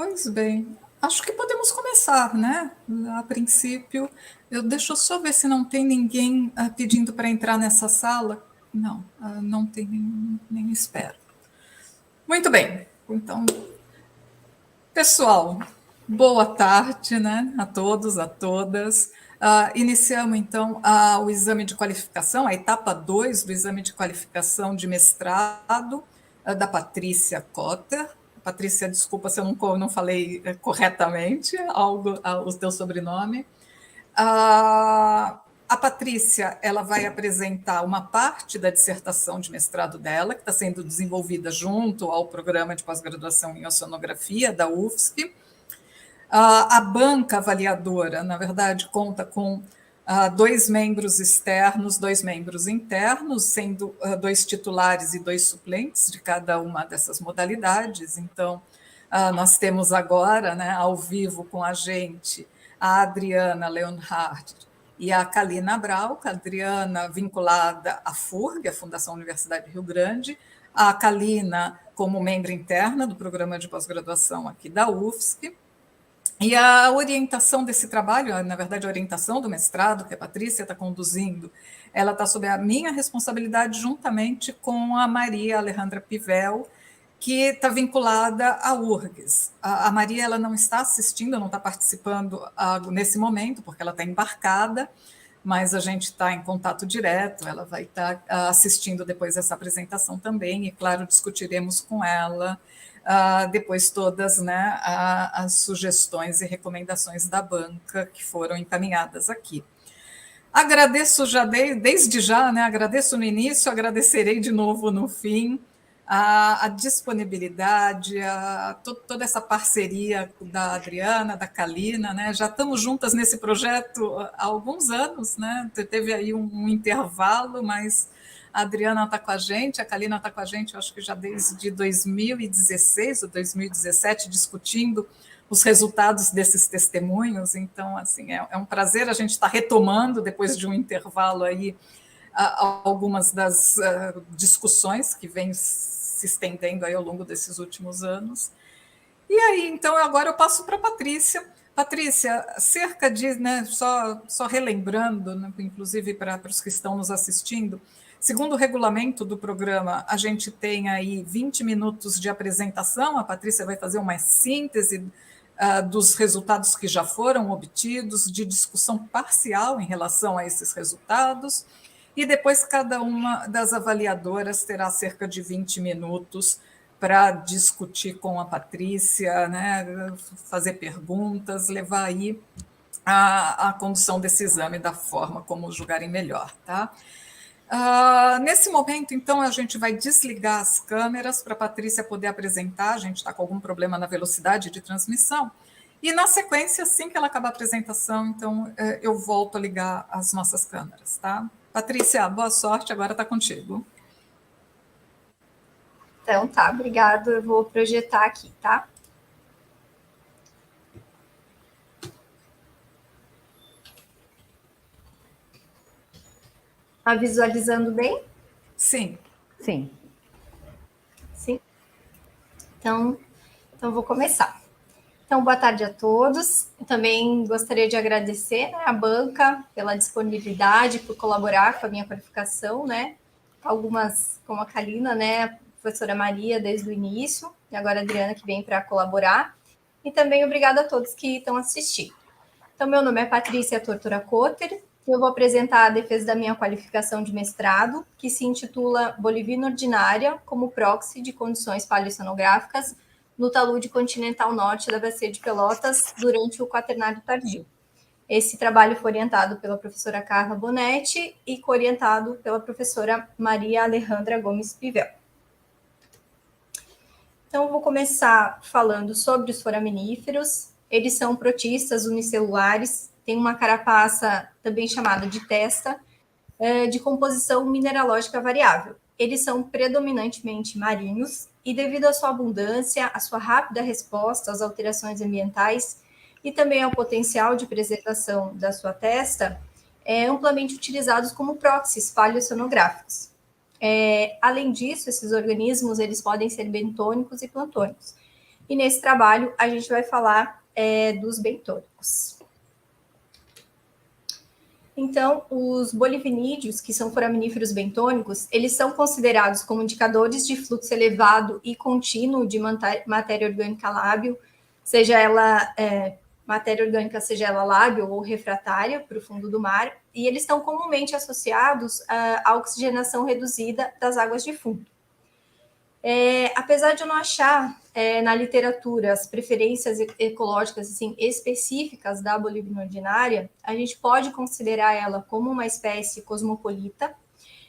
Pois bem, acho que podemos começar, né? A princípio, deixa eu só ver se não tem ninguém pedindo para entrar nessa sala. Não, não tem nem espero. Muito bem, então, pessoal, boa tarde, né? A todos, a todas. Iniciamos, então, o exame de qualificação, a etapa 2 do exame de qualificação de mestrado da Patrícia Cotter. Patrícia, desculpa se eu não falei corretamente o teu sobrenome. A Patrícia, ela vai apresentar uma parte da dissertação de mestrado dela, que está sendo desenvolvida junto ao programa de pós-graduação em oceanografia da UFSC. A banca avaliadora, na verdade, conta com 2 membros externos, 2 membros internos, sendo 2 titulares e 2 suplentes de cada uma dessas modalidades. Então, nós temos agora, né, ao vivo com a gente, a Adriana Leonhardt e a Kalina Brauch, a Adriana vinculada à FURG, a Fundação Universidade de Rio Grande, a Kalina como membro interna do programa de pós-graduação aqui da UFSC. E a orientação desse trabalho, na verdade, a orientação do mestrado, que a Patrícia está conduzindo, ela está sob a minha responsabilidade, juntamente com a Maria Alejandra Pivel, que está vinculada à URGS. A Maria ela não está assistindo, não está participando nesse momento, porque ela está embarcada, mas a gente está em contato direto, ela vai estar assistindo depois essa apresentação também, e, claro, discutiremos com ela depois todas, né, as sugestões e recomendações da banca que foram encaminhadas aqui. Agradeço já, desde já, né, agradeço no início, agradecerei de novo no fim, a disponibilidade, toda essa parceria da Adriana, da Kalina, né, já estamos juntas nesse projeto há alguns anos, né, teve aí um intervalo, mas a Adriana está com a gente, a Kalina está com a gente, eu acho que já desde 2016 ou 2017, discutindo os resultados desses testemunhos. Então, assim, é um prazer a gente estar retomando, depois de um intervalo aí, algumas das discussões que vêm se estendendo aí ao longo desses últimos anos. E aí, então, agora eu passo para a Patrícia. Patrícia, cerca de, né, só relembrando, né, inclusive para os que estão nos assistindo, segundo o regulamento do programa, a gente tem aí 20 minutos de apresentação, a Patrícia vai fazer uma síntese dos resultados que já foram obtidos, de discussão parcial em relação a esses resultados, e depois cada uma das avaliadoras terá cerca de 20 minutos para discutir com a Patrícia, né, fazer perguntas, levar aí a condução desse exame da forma como julgarem melhor. Tá? Nesse momento, então, a gente vai desligar as câmeras para a Patrícia poder apresentar, a gente está com algum problema na velocidade de transmissão, e na sequência, assim que ela acabar a apresentação, então, eu volto a ligar as nossas câmeras. Tá? Patrícia, boa sorte, agora está contigo. Então, tá, obrigado. Eu vou projetar aqui, tá? Tá visualizando bem? Sim. Sim. Sim. Então vou começar. Então, boa tarde a todos. Eu também gostaria de agradecer, né, a banca pela disponibilidade, por colaborar com a minha qualificação, né? Algumas, como a Kalina, né, a professora Maria desde o início, e agora a Adriana que vem para colaborar. E também obrigada a todos que estão assistindo. Então, meu nome é Patrícia Tortora Cotter, e eu vou apresentar a defesa da minha qualificação de mestrado, que se intitula Bolivina Ordinária como proxy de condições paleocenográficas no talude continental norte da Bacia de Pelotas durante o Quaternário tardio. Esse trabalho foi orientado pela professora Carla Bonetti e co-orientado pela professora Maria Alejandra Gomes Pivel. Então, eu vou começar falando sobre os foraminíferos. Eles são protistas unicelulares, têm uma carapaça também chamada de testa, de composição mineralógica variável. Eles são predominantemente marinhos e, devido à sua abundância, à sua rápida resposta às alterações ambientais e também ao potencial de preservação da sua testa, amplamente utilizados como proxies paleocenográficos. Além disso, esses organismos eles podem ser bentônicos e plantônicos. E nesse trabalho a gente vai falar dos bentônicos. Então, os bolivinídeos, que são foraminíferos bentônicos, eles são considerados como indicadores de fluxo elevado e contínuo de matéria orgânica lábil, seja ela matéria orgânica, seja ela lábil ou refratária para o fundo do mar, e eles estão comumente associados à oxigenação reduzida das águas de fundo. Apesar de eu não achar na literatura as preferências ecológicas assim, específicas da bolívina ordinária, a gente pode considerar ela como uma espécie cosmopolita.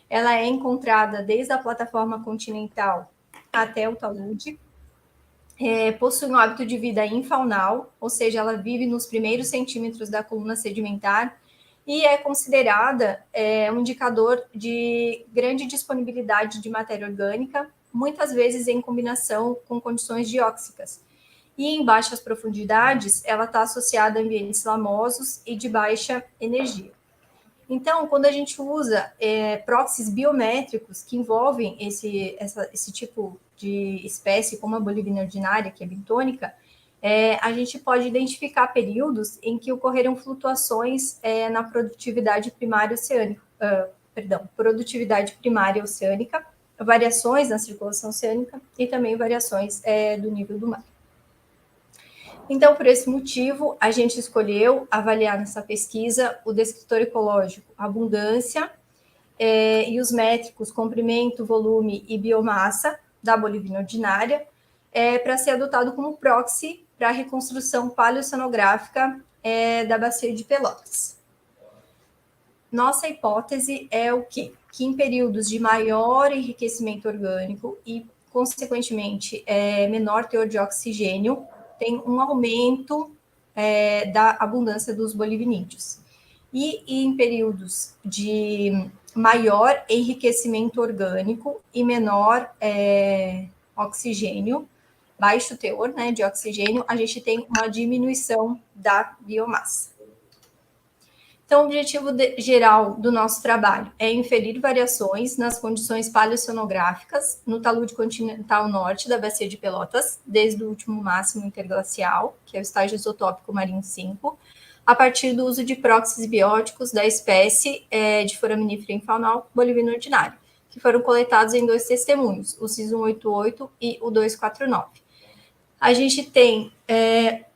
Ela é encontrada desde a plataforma continental até o talude. Possui um hábito de vida infaunal, ou seja, ela vive nos primeiros centímetros da coluna sedimentar e é considerada um indicador de grande disponibilidade de matéria orgânica, muitas vezes em combinação com condições dióxicas. E em baixas profundidades, ela está associada a ambientes lamosos e de baixa energia. Então, quando a gente usa próxis biométricos que envolvem esse tipo de espécie, como a bolívina ordinária, que é bentônica, a gente pode identificar períodos em que ocorreram flutuações na produtividade primária oceânica, produtividade primária oceânica, variações na circulação oceânica e também variações do nível do mar. Então, por esse motivo, a gente escolheu avaliar nessa pesquisa o descritor ecológico abundância e os métricos comprimento, volume e biomassa da bolívina ordinária para ser adotado como proxy para a reconstrução paleoceanográfica da bacia de Pelotas. Nossa hipótese é o quê? Que em períodos de maior enriquecimento orgânico e, consequentemente, menor teor de oxigênio, tem um aumento da abundância dos bolivinídeos. E em períodos de maior enriquecimento orgânico e menor oxigênio, baixo teor de oxigênio, a gente tem uma diminuição da biomassa. Então, o objetivo geral do nosso trabalho é inferir variações nas condições paleoceanográficas no talude continental norte da Bacia de Pelotas, desde o último máximo interglacial, que é o estágio isotópico marinho 5, a partir do uso de próxis bióticos da espécie de foraminífera infaunal bolivina ordinária, que foram coletados em 2 testemunhos, o CIS 188 e o 249. A gente tem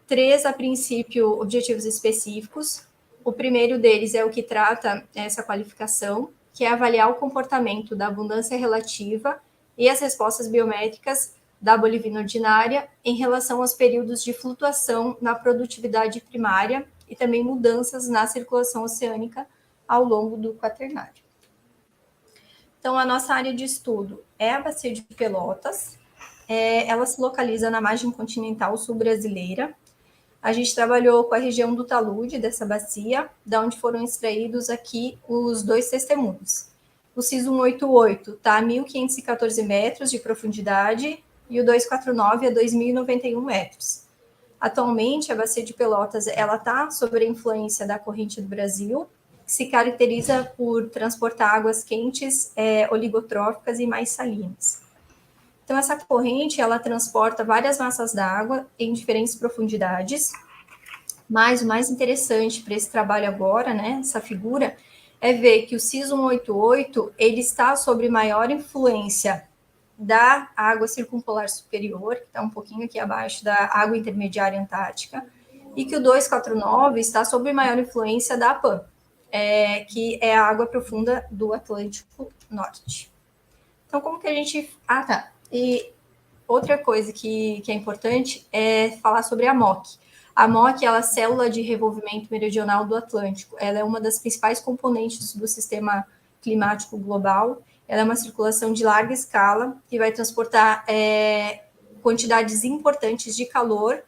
3, a princípio, objetivos específicos. O primeiro deles é o que trata essa qualificação, que é avaliar o comportamento da abundância relativa e as respostas biométricas da bolivina ordinária em relação aos períodos de flutuação na produtividade primária e também mudanças na circulação oceânica ao longo do quaternário. Então, a nossa área de estudo é a Bacia de Pelotas. Ela se localiza na margem continental sul brasileira. A gente trabalhou com a região do talude dessa bacia, da onde foram extraídos aqui os 2 testemunhos. O CIS 188 está a 1.514 metros de profundidade e o 249 a 2.091 metros. Atualmente, a Bacia de Pelotas está sob a influência da corrente do Brasil, que se caracteriza por transportar águas quentes, oligotróficas e mais salinas. Então, essa corrente, ela transporta várias massas d'água em diferentes profundidades, mas o mais interessante para esse trabalho agora, essa figura, é ver que o CIS 188, ele está sob maior influência da água circumpolar superior, que está um pouquinho aqui abaixo da água intermediária antártica, e que o 249 está sob maior influência da APAM, que é a água profunda do Atlântico Norte. Então, como que a gente... E outra coisa que é importante é falar sobre a MOC. A MOC ela é a célula de revolvimento meridional do Atlântico. Ela é uma das principais componentes do sistema climático global. Ela é uma circulação de larga escala que vai transportar quantidades importantes de calor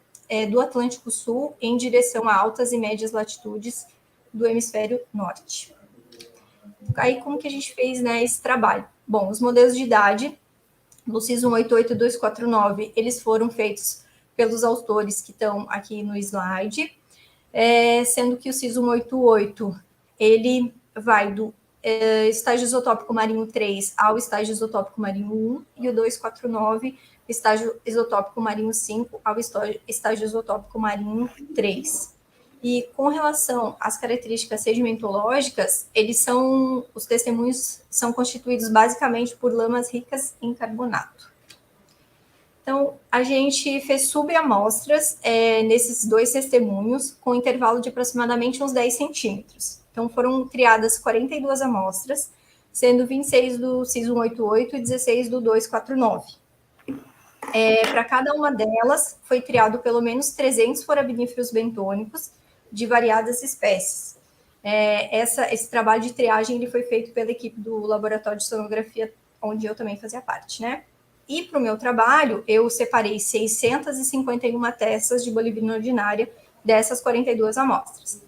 do Atlântico Sul em direção a altas e médias latitudes do hemisfério norte. Aí, como que a gente fez esse trabalho? Bom, os modelos de idade no CIS 188 e 249, eles foram feitos pelos autores que estão aqui no slide, sendo que o CIS 188, ele vai do estágio isotópico marinho 3 ao estágio isotópico marinho 1, e o 249, estágio isotópico marinho 5 ao estágio isotópico marinho 3. E com relação às características sedimentológicas, os testemunhos são constituídos basicamente por lamas ricas em carbonato. Então, a gente fez subamostras nesses 2 testemunhos, com intervalo de aproximadamente uns 10 centímetros. Então, foram criadas 42 amostras, sendo 26 do CIS 188 e 16 do 249. Para cada uma delas, foi triado pelo menos 300 forabiníferos bentônicos de variadas espécies. Esse trabalho de triagem ele foi feito pela equipe do laboratório de sonografia, onde eu também fazia parte, né? E para o meu trabalho, eu separei 651 testas de bolivina ordinária dessas 42 amostras.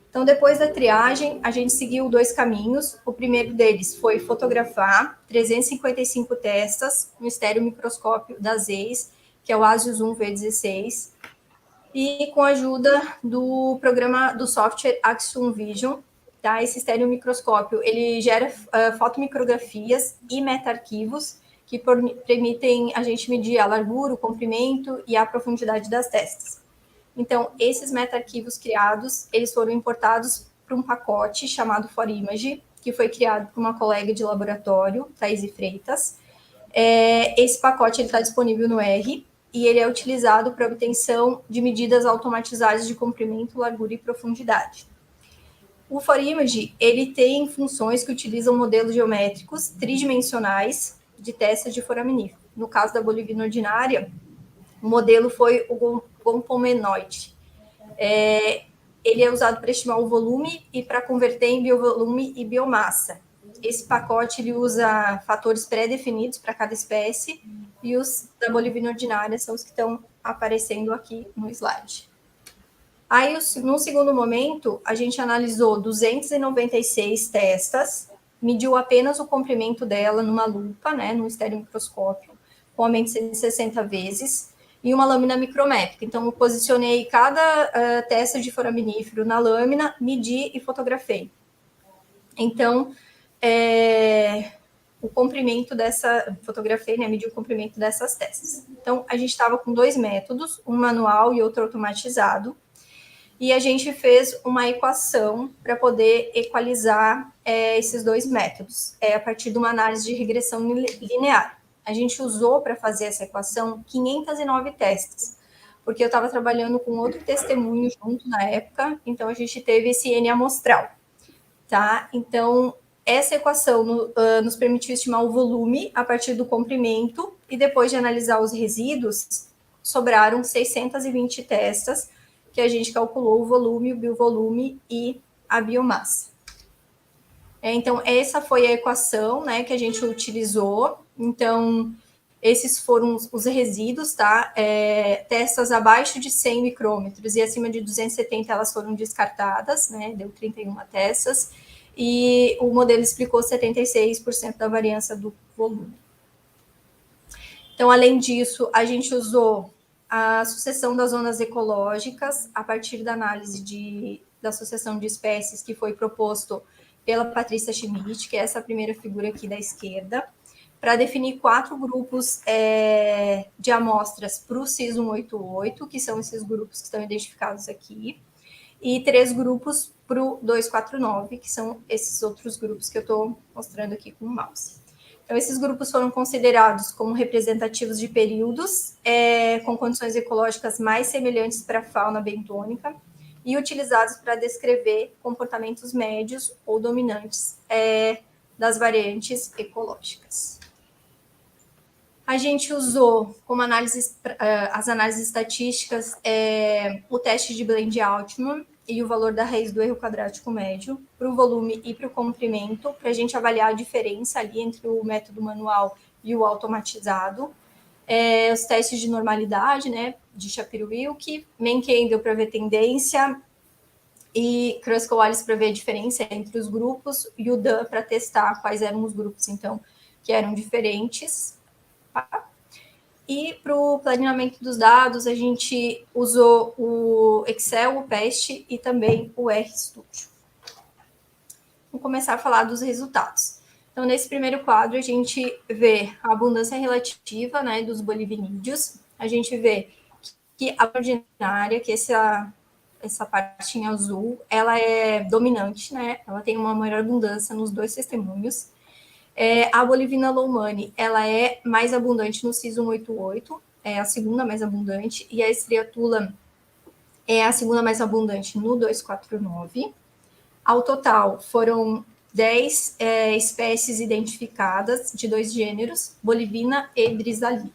Então, depois da triagem, a gente seguiu 2 caminhos. O primeiro deles foi fotografar 355 testas no estereomicroscópio da ZEIS, que é o Asius 1 V16, e com a ajuda do programa do software Axiom Vision, tá? Esse estereomicroscópio, ele gera fotomicrografias e meta-arquivos que permitem a gente medir a largura, o comprimento e a profundidade das testas. Então, esses meta-arquivos criados, eles foram importados para um pacote chamado ForImage, que foi criado por uma colega de laboratório, Thaís Freitas. Esse pacote está disponível no R, e ele é utilizado para obtenção de medidas automatizadas de comprimento, largura e profundidade. O ForImage, ele tem funções que utilizam modelos geométricos tridimensionais de testas de foraminífero. No caso da bolivina ordinária, o modelo foi o gompomenoide. Ele é usado para estimar o volume e para converter em biovolume e biomassa. Esse pacote ele usa fatores pré-definidos para cada espécie, e os da bolivina ordinária são os que estão aparecendo aqui no slide. Aí, num segundo momento, a gente analisou 296 testas, mediu apenas o comprimento dela numa lupa, né, no estereomicroscópio, com aumento de 60 vezes, e uma lâmina micrométrica. Então, eu posicionei cada testa de foraminífero na lâmina, medi e fotografei. Então, o comprimento fotografei, né, medi o comprimento dessas testas. Então, a gente estava com 2 métodos, um manual e outro automatizado, e a gente fez uma equação para poder equalizar esses 2 métodos, a partir de uma análise de regressão linear. A gente usou para fazer essa equação 509 testas, porque eu estava trabalhando com outro testemunho junto na época, então a gente teve esse N amostral, tá? Então, essa equação nos permitiu estimar o volume a partir do comprimento, e depois de analisar os resíduos, sobraram 620 testas, que a gente calculou o volume, o biovolume e a biomassa. Então, essa foi a equação, né, que a gente utilizou. Então, esses foram os resíduos, tá? Testas abaixo de 100 micrômetros e acima de 270, elas foram descartadas, né? Deu 31 testas. E o modelo explicou 76% da variância do volume. Então, além disso, a gente usou a sucessão das zonas ecológicas a partir da análise da sucessão de espécies que foi proposto pela Patrícia Schmidt, que é essa primeira figura aqui da esquerda, para definir 4 grupos de amostras para o CIS 188, que são esses grupos que estão identificados aqui, e 3 grupos para o 249, que são esses outros grupos que eu estou mostrando aqui com o mouse. Então, esses grupos foram considerados como representativos de períodos com condições ecológicas mais semelhantes para a fauna bentônica e utilizados para descrever comportamentos médios ou dominantes das variantes ecológicas. A gente usou como as análises estatísticas o teste de Blend-Altman e o valor da raiz do erro quadrático médio para o volume e para o comprimento, para a gente avaliar a diferença ali entre o método manual e o automatizado. Os testes de normalidade, né, de Shapiro-Wilk, Mencken para ver tendência, e Kruskal-Wallis para ver a diferença entre os grupos, e o Dan para testar quais eram os grupos, então, que eram diferentes. Tá? E para o planejamento dos dados, a gente usou o Excel, o PEST e também o RStudio. vamos começar a falar dos resultados. Então, nesse primeiro quadro, a gente vê a abundância relativa, né, dos bolivinídeos. A gente vê que a ordinária, que essa parte em azul, ela é dominante, né? Ela tem uma maior abundância nos dois testemunhos. A bolivina lomani, ela é mais abundante no CIS 188, é a segunda mais abundante, e a estriatula é a segunda mais abundante no 249. Ao total, foram 10 espécies identificadas de 2 gêneros, bolivina e drisalina.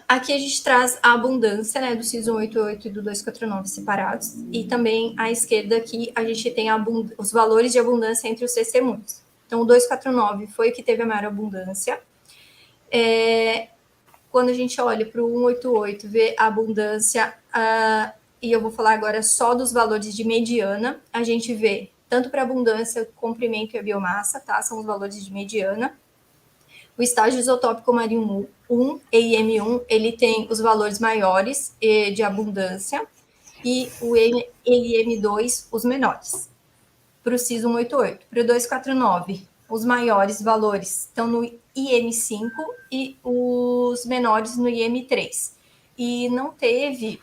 Aqui a gente traz a abundância, né, do CIS 188 e do 249 separados, e também à esquerda aqui a gente tem os valores de abundância entre os testemunhos. Então, o 249 foi o que teve a maior abundância. Quando a gente olha para o 188, vê a abundância, e eu vou falar agora só dos valores de mediana, a gente vê tanto para abundância, comprimento e a biomassa, tá? São os valores de mediana. O estágio isotópico marinho 1, EIM1, ele tem os valores maiores de abundância e o EIM2, os menores. Para o CIS 188. Para o 249, os maiores valores estão no IM5 e os menores no IM3. E não teve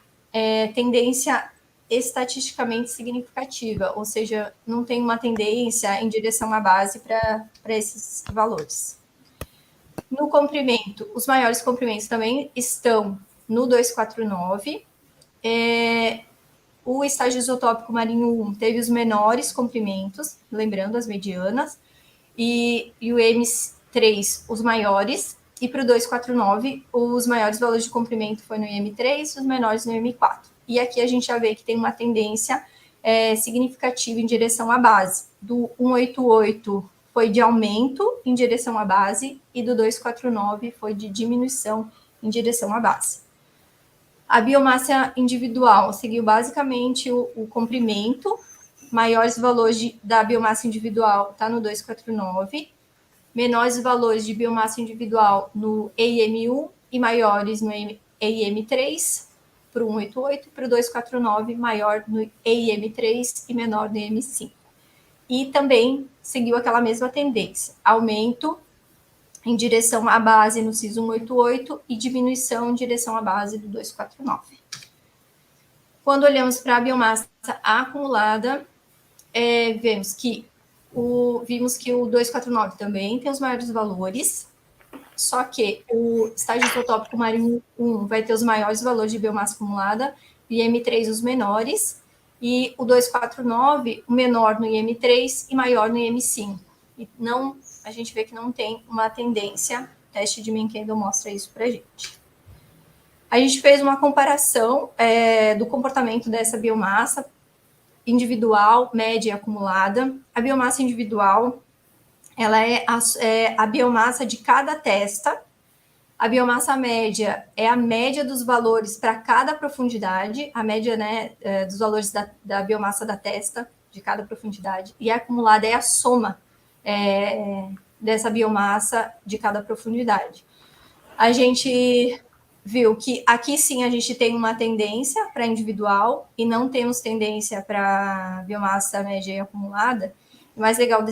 tendência estatisticamente significativa, ou seja, não tem uma tendência em direção à base para esses valores. No comprimento, os maiores comprimentos também estão no 249. O estágio isotópico marinho 1 teve os menores comprimentos, lembrando as medianas, e o M3 os maiores, e para o 249 os maiores valores de comprimento foi no IM3, os menores no IM4. E aqui a gente já vê que tem uma tendência significativa em direção à base. Do 188 foi de aumento em direção à base, e do 249 foi de diminuição em direção à base. A biomassa individual seguiu basicamente o comprimento, maiores valores da biomassa individual está no 249, menores valores de biomassa individual no EIM1 e maiores no EIM3, para o 188, para o 249, maior no EIM3 e menor no EIM5. E também seguiu aquela mesma tendência, aumento em direção à base no CIS 188 e diminuição em direção à base do 249. Quando olhamos para a biomassa acumulada, vimos que o 249 também tem os maiores valores, só que o estágio isotópico marinho 1 vai ter os maiores valores de biomassa acumulada, o IM3 os menores, e o 249 o menor no IM3 e maior no IM5. E não, a gente vê que não tem uma tendência, o teste de Menkendel mostra isso para a gente. A gente fez uma comparação do comportamento dessa biomassa individual, média e acumulada. A biomassa individual, ela é a biomassa de cada testa. A biomassa média é a média dos valores para cada profundidade, a média, né, dos valores da biomassa da testa, de cada profundidade. E a acumulada é a soma dessa biomassa de cada profundidade. A gente viu que aqui sim a gente tem uma tendência para individual e não temos tendência para biomassa média e acumulada. O mais legal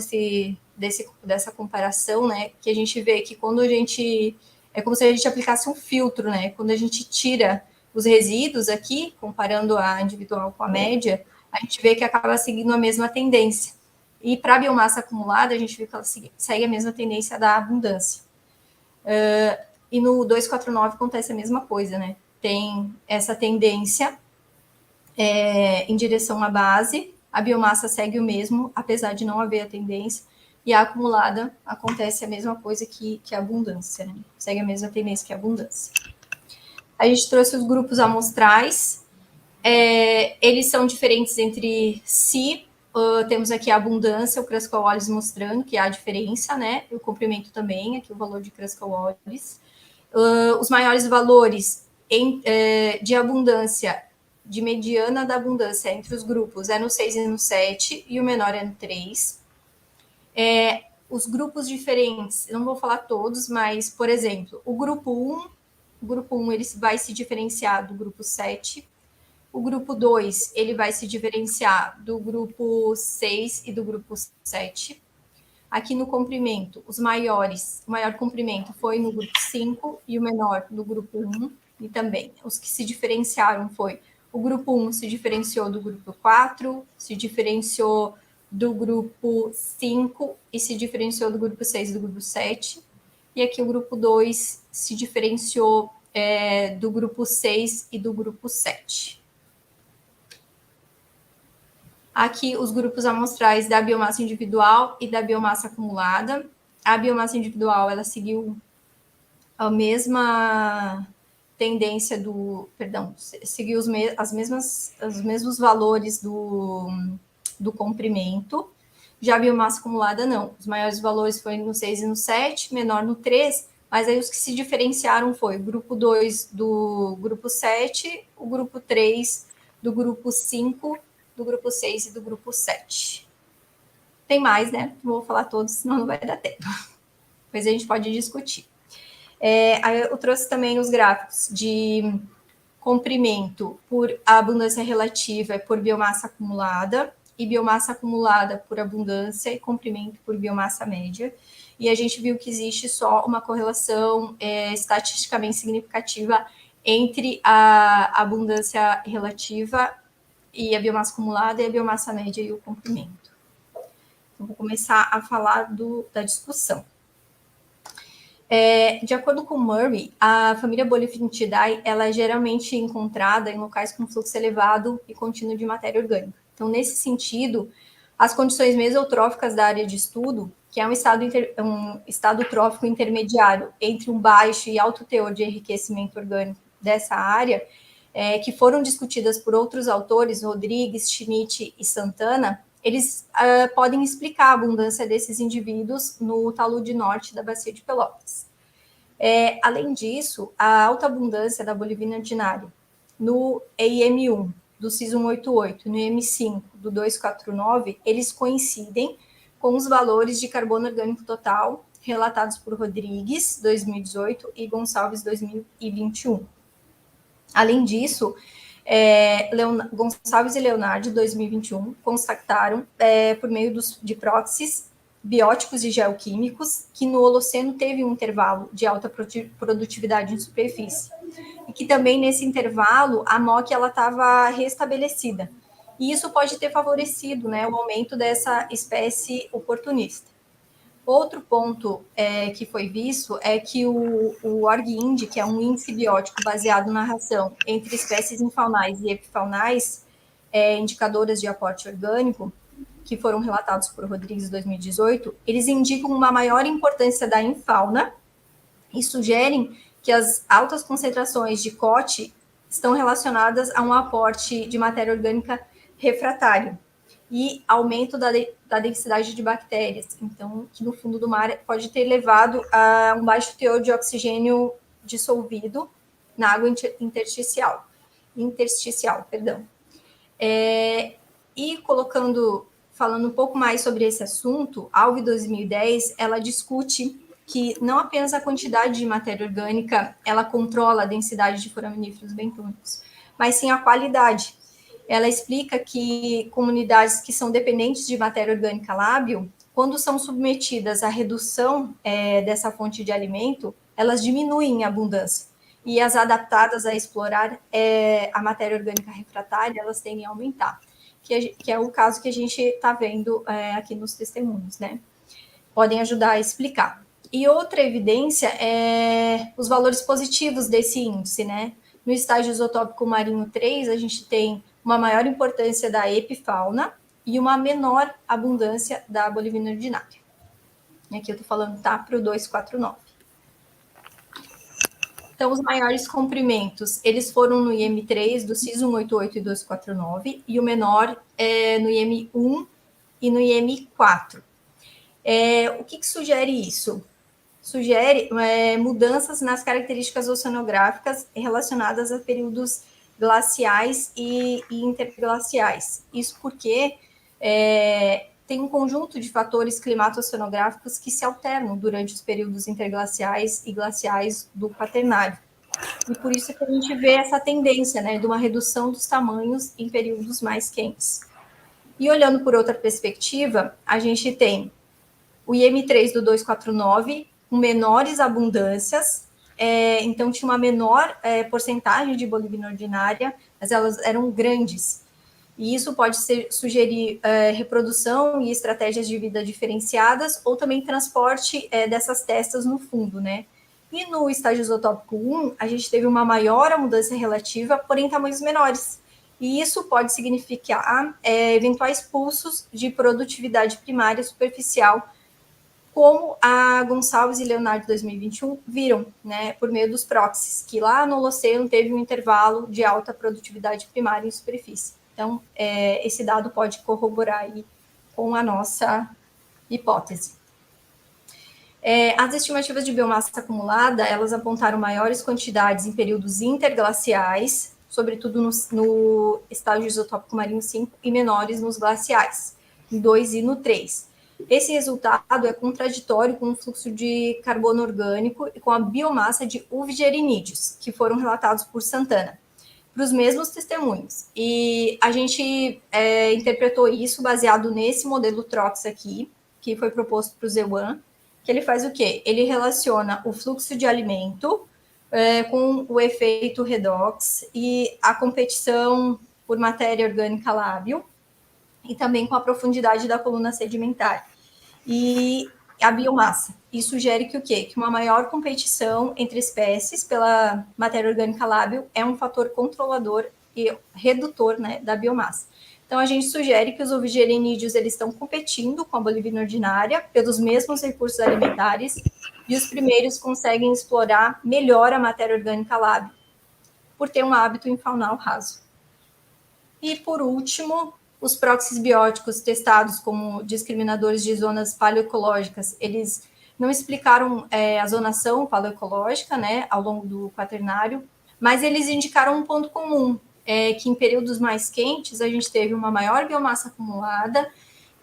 dessa comparação, né, que a gente vê que quando a gente... É como se a gente aplicasse um filtro, né? Quando a gente tira os resíduos aqui, comparando a individual com a média, a gente vê que acaba seguindo a mesma tendência. E para a biomassa acumulada, a gente vê que ela segue a mesma tendência da abundância. E no 249 acontece a mesma coisa, né? Tem essa tendência em direção à base, a biomassa segue o mesmo, apesar de não haver a tendência, e a acumulada acontece a mesma coisa que a abundância, né? Segue a mesma tendência que a abundância. A gente trouxe os grupos amostrais, eles são diferentes entre si, temos aqui a abundância, o Kruskal-Wallis mostrando que há diferença, né? O comprimento também, aqui o valor de Kruskal-Wallis. Os maiores valores de abundância, de mediana da abundância entre os grupos é no 6 e no 7, e o menor é no 3. Os grupos diferentes, não vou falar todos, mas, por exemplo, o grupo 1 ele vai se diferenciar do grupo 7, O grupo 2, ele vai se diferenciar do grupo 6 e do grupo 7. Aqui no comprimento, o maior comprimento foi no grupo 5 e o menor no grupo 1. E também, os que se diferenciaram foi o grupo 1 se diferenciou do grupo 4, se diferenciou do grupo 5 e se diferenciou do grupo 6 e do grupo 7. E aqui o grupo 2 se diferenciou do grupo 6 e do grupo 7. Aqui os grupos amostrais da biomassa individual e da biomassa acumulada. A biomassa individual, ela seguiu a mesma tendência seguiu os mesmos valores do comprimento. Já a biomassa acumulada, não. Os maiores valores foram no 6 e no 7, menor no 3, mas aí os que se diferenciaram foi o grupo 2 do grupo 7, o grupo 3 do grupo 5, do grupo 6 e do grupo 7. Tem mais, né? Não vou falar todos, senão não vai dar tempo. Depois a gente pode discutir. Aí eu trouxe também os gráficos de comprimento por abundância relativa por biomassa acumulada, e biomassa acumulada por abundância e comprimento por biomassa média. E a gente viu que existe só uma correlação estatisticamente significativa entre a abundância relativa e a biomassa acumulada e a biomassa média e o comprimento. Então, vou começar a falar da discussão. De acordo com Murray, a família Bolivinidae ela é geralmente encontrada em locais com fluxo elevado e contínuo de matéria orgânica. Então, nesse sentido, as condições mesotróficas da área de estudo, que é um estado trófico intermediário entre um baixo e alto teor de enriquecimento orgânico dessa área, que foram discutidas por outros autores, Rodrigues, Schmidt e Santana, eles podem explicar a abundância desses indivíduos no talude norte da Bacia de Pelotas. Além disso, a alta abundância da bolivina ordinária no EIM1 do CIS 188, no EM5 do 249, eles coincidem com os valores de carbono orgânico total relatados por Rodrigues, 2018, e Gonçalves, 2021. Além disso, Gonçalves e Leonardo, 2021, constataram, por meio de próxies bióticos e geoquímicos, que no Holoceno teve um intervalo de alta produtividade em superfície, e que também nesse intervalo a MOC estava restabelecida. E isso pode ter favorecido, né, o aumento dessa espécie oportunista. Outro ponto que foi visto é que o ORG-IND, que é um índice biótico baseado na relação entre espécies infaunais e epifaunais, indicadoras de aporte orgânico, que foram relatados por Rodrigues em 2018, eles indicam uma maior importância da infauna e sugerem que as altas concentrações de COT estão relacionadas a um aporte de matéria orgânica refratário e aumento da densidade de bactérias, então, que no fundo do mar pode ter levado a um baixo teor de oxigênio dissolvido na água intersticial. E falando um pouco mais sobre esse assunto, Alve 2010, ela discute que não apenas a quantidade de matéria orgânica ela controla a densidade de foraminíferos bentônicos, mas sim a qualidade. Ela explica que comunidades que são dependentes de matéria orgânica lábil, quando são submetidas à redução dessa fonte de alimento, elas diminuem em abundância. E as adaptadas a explorar a matéria orgânica refratária, elas tendem a aumentar, que é o caso que a gente está vendo aqui nos testemunhos, né? Podem ajudar a explicar. E outra evidência é os valores positivos desse índice, né? No estágio isotópico marinho 3, a gente tem uma maior importância da epifauna e uma menor abundância da bolivina ordinária. E aqui eu estou falando, tá, para o 249. Então, os maiores comprimentos, eles foram no IM3, do CIS 188 e 249, e o menor no IM1 e no IM4. O que sugere isso? Sugere mudanças nas características oceanográficas relacionadas a períodos glaciais e interglaciais. Isso porque tem um conjunto de fatores climato-oceanográficos que se alternam durante os períodos interglaciais e glaciais do Quaternário. E por isso que a gente vê essa tendência, né, de uma redução dos tamanhos em períodos mais quentes. E olhando por outra perspectiva, a gente tem o IM3 do 249 com menores abundâncias, então tinha uma menor porcentagem de bolivina ordinária, mas elas eram grandes. E isso pode sugerir reprodução e estratégias de vida diferenciadas, ou também transporte dessas testas no fundo, né? E no estágio isotópico 1, a gente teve uma maior abundância relativa, porém tamanhos menores. E isso pode significar eventuais pulsos de produtividade primária superficial, como a Gonçalves e Leonardo 2021 viram, né, por meio dos proxies, que lá no Holoceno teve um intervalo de alta produtividade primária em superfície. Então, esse dado pode corroborar aí com a nossa hipótese. As estimativas de biomassa acumulada, elas apontaram maiores quantidades em períodos interglaciais, sobretudo no estágio isotópico marinho 5, e menores nos glaciais, no 2 e no 3. Esse resultado é contraditório com o fluxo de carbono orgânico e com a biomassa de uvigerinídeos, que foram relatados por Santana, para os mesmos testemunhos. E a gente interpretou isso baseado nesse modelo TROX aqui, que foi proposto para o ZEWAN, que ele faz o quê? Ele relaciona o fluxo de alimento com o efeito redox e a competição por matéria orgânica lábil, e também com a profundidade da coluna sedimentar. E a biomassa. Isso sugere que o quê? Que uma maior competição entre espécies pela matéria orgânica lábil é um fator controlador e redutor, né, da biomassa. Então, a gente sugere que os ovigerídeos eles estão competindo com a bolivina ordinária pelos mesmos recursos alimentares, e os primeiros conseguem explorar melhor a matéria orgânica lábil, por ter um hábito infaunal raso. E, por último, os proxies bióticos testados como discriminadores de zonas paleoecológicas, eles não explicaram a zonação paleoecológica, né, ao longo do quaternário, mas eles indicaram um ponto comum, que em períodos mais quentes a gente teve uma maior biomassa acumulada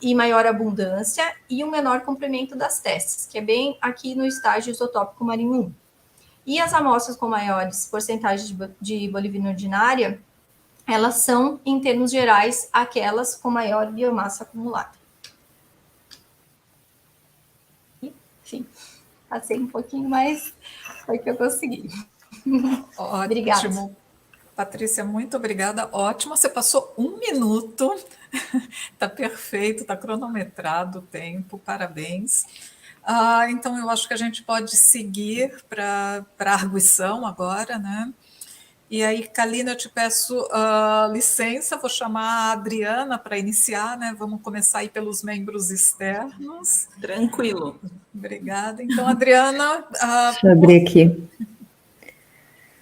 e maior abundância e um menor comprimento das testes, que é bem aqui no estágio isotópico marinho 1. E as amostras com maiores porcentagens de bolivina ordinária, elas são, em termos gerais, aquelas com maior biomassa acumulada. Enfim, passei um pouquinho, mas foi que eu consegui. Ótimo. Obrigada. Patrícia, muito obrigada. Ótimo, você passou 1 minuto. Está perfeito, está cronometrado o tempo, parabéns. Então, eu acho que a gente pode seguir para a arguição agora, né? E aí, Kalina, eu te peço licença, vou chamar a Adriana para iniciar, né? Vamos começar aí pelos membros externos. Tranquilo. Obrigada. Então, Adriana... Deixa eu abrir aqui.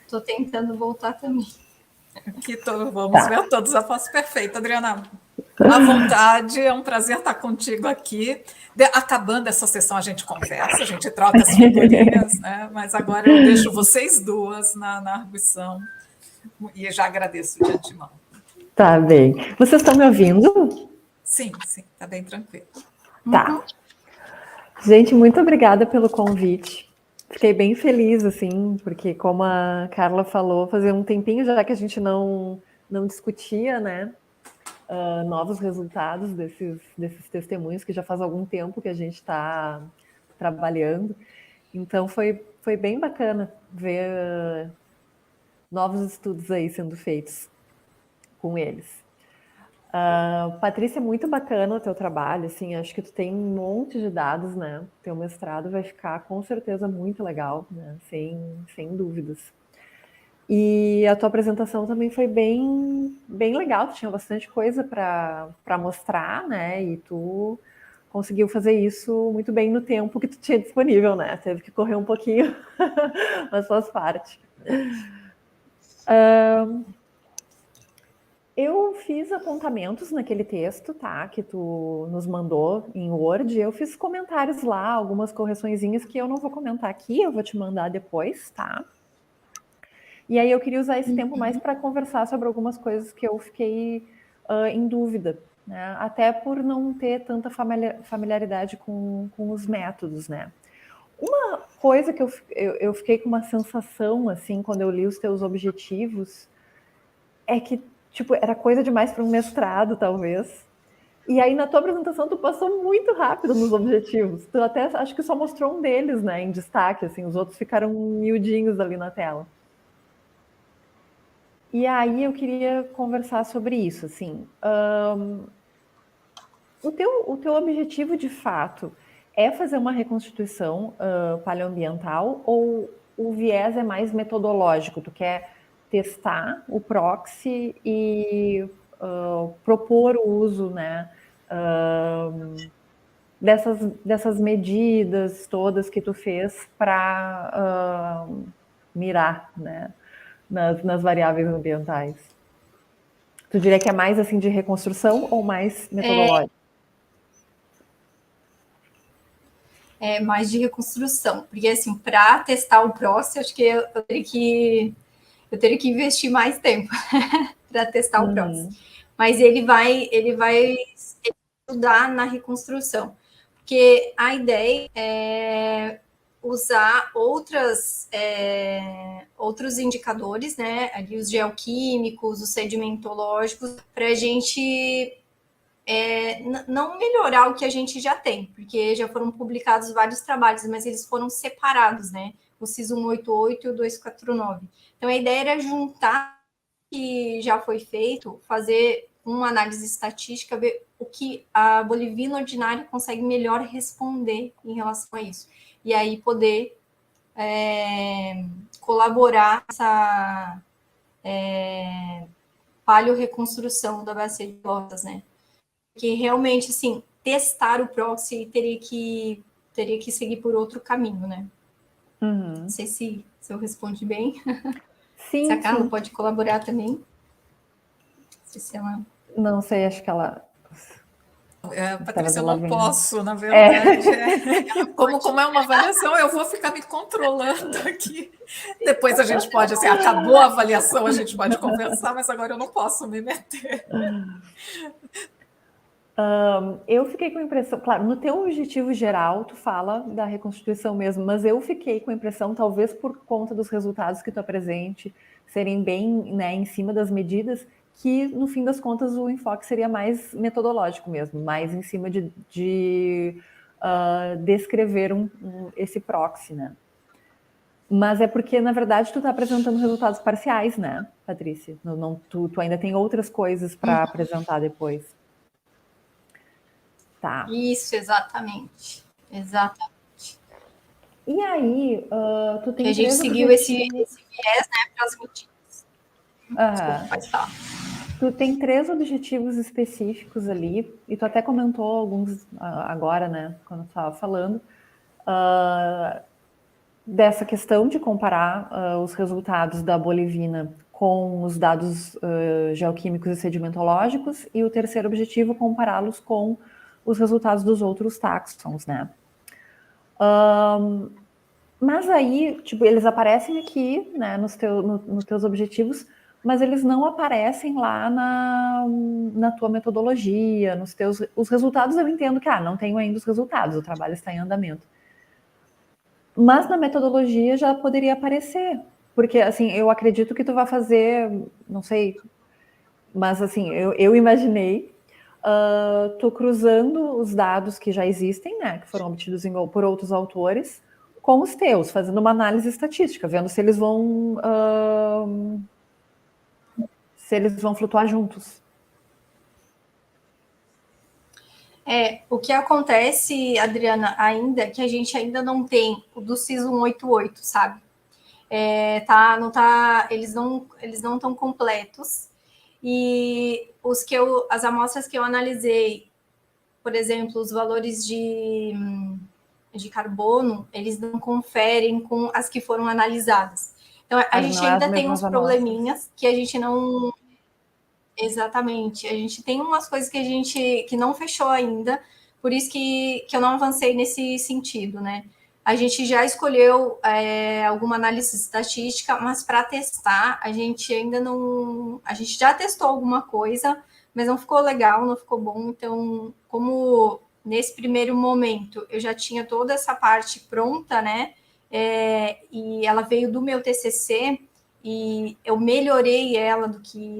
Estou tentando voltar também. Vamos ver todos a foto. Perfeito, Adriana. À vontade, é um prazer estar contigo aqui. Acabando essa sessão, a gente conversa, a gente troca as figurinhas, né? Mas agora eu deixo vocês duas na arguição e já agradeço de antemão. Tá bem. Vocês estão me ouvindo? Sim, está bem tranquilo. Tá. Gente, muito obrigada pelo convite. Fiquei bem feliz, assim, porque como a Carla falou, fazia um tempinho já que a gente não discutia, né, novos resultados desses testemunhos, que já faz algum tempo que a gente está trabalhando. Então, foi bem bacana ver novos estudos aí sendo feitos com eles. Patrícia, é muito bacana o teu trabalho, assim, acho que tu tem um monte de dados, né? Teu mestrado vai ficar com certeza muito legal, né? Sem dúvidas. E a tua apresentação também foi bem legal, tu tinha bastante coisa para mostrar, né? E tu conseguiu fazer isso muito bem no tempo que tu tinha disponível, né? Teve que correr um pouquinho, mas faz parte. Eu fiz apontamentos naquele texto, tá? Que tu nos mandou em Word. Eu fiz comentários lá, algumas correçõezinhas que eu não vou comentar aqui, eu vou te mandar depois, tá? E aí eu queria usar esse tempo mais para conversar sobre algumas coisas que eu fiquei em dúvida, né? Até por não ter tanta familiaridade com os métodos, né? Uma coisa que eu fiquei com uma sensação, assim, quando eu li os teus objetivos, é que, tipo, era coisa demais para um mestrado, talvez. E aí, na tua apresentação, tu passou muito rápido nos objetivos. Tu até, acho que só mostrou um deles, né, em destaque, assim, os outros ficaram miudinhos ali na tela. E aí, eu queria conversar sobre isso, assim. O teu objetivo, de fato, é fazer uma reconstituição paleoambiental ou o viés é mais metodológico? Tu quer testar o proxy e propor o uso, né, dessas medidas todas que tu fez para mirar, né, nas variáveis ambientais? Tu diria que é mais assim de reconstrução ou mais metodológico? Mais de reconstrução, porque assim, para testar o próximo, acho que eu teria que investir mais tempo para testar o próximo. Mas ele vai ajudar na reconstrução, porque a ideia é usar outros indicadores, né? Ali os geoquímicos, os sedimentológicos, para a gente não melhorar o que a gente já tem, porque já foram publicados vários trabalhos, mas eles foram separados, né? O CIS 188 e o 249. Então, a ideia era juntar o que já foi feito, fazer uma análise estatística, ver o que a boliviana ordinária consegue melhor responder em relação a isso. E aí poder colaborar nessa paleorreconstrução da bacia de Pelotas, né? Porque realmente, assim, testar o proxy teria que seguir por outro caminho, né? Não sei se eu respondi bem. Sim, se a Carla sim. pode colaborar também. Não sei se ela... Não sei, acho que ela... Patrícia, eu não posso, na verdade. Como é uma avaliação, eu vou ficar me controlando aqui. Depois a gente pode, assim, acabou a avaliação, a gente pode conversar, mas agora eu não posso me meter. Eu fiquei com a impressão, claro, no teu objetivo geral, tu fala da reconstituição mesmo, mas eu fiquei com a impressão, talvez por conta dos resultados que tu apresente serem bem, né, em cima das medidas, que no fim das contas o enfoque seria mais metodológico mesmo, mais em cima de descrever esse proxy, né? Mas é porque, na verdade, tu está apresentando resultados parciais, né, Patrícia? Tu ainda tem outras coisas para apresentar depois. Tá. Isso, exatamente. E aí, tu tem que a gente seguiu esse viés, né, para as medidas. Desculpa, pode falar. Tu tem 3 objetivos específicos ali, e tu até comentou alguns agora, né, quando tu estava falando, dessa questão de comparar os resultados da bolivina com os dados geoquímicos e sedimentológicos, e o terceiro objetivo, compará-los com os resultados dos outros táxons, né? Mas aí, tipo, eles aparecem aqui, né, nos teus objetivos, mas eles não aparecem lá na tua metodologia, os resultados eu entendo que, não tenho ainda os resultados, o trabalho está em andamento. Mas na metodologia já poderia aparecer, porque, assim, eu acredito que tu vai fazer, não sei, mas, assim, eu imaginei tu cruzando os dados que já existem, né, que foram obtidos por outros autores, com os teus, fazendo uma análise estatística, vendo se eles vão flutuar juntos. O que acontece, Adriana, ainda que a gente ainda não tem o do CIS 188, sabe? Eles não estão completos. E as amostras que eu analisei, por exemplo, os valores de carbono, eles não conferem com as que foram analisadas. Então, a gente ainda tem uns probleminhas que a gente não... Exatamente. A gente tem umas coisas que não fechou ainda, por isso que eu não avancei nesse sentido, né? A gente já escolheu alguma análise estatística, mas para testar, a gente ainda não... A gente já testou alguma coisa, mas não ficou legal, não ficou bom. Então, como nesse primeiro momento, eu já tinha toda essa parte pronta, né? E ela veio do meu TCC, e eu melhorei ela do que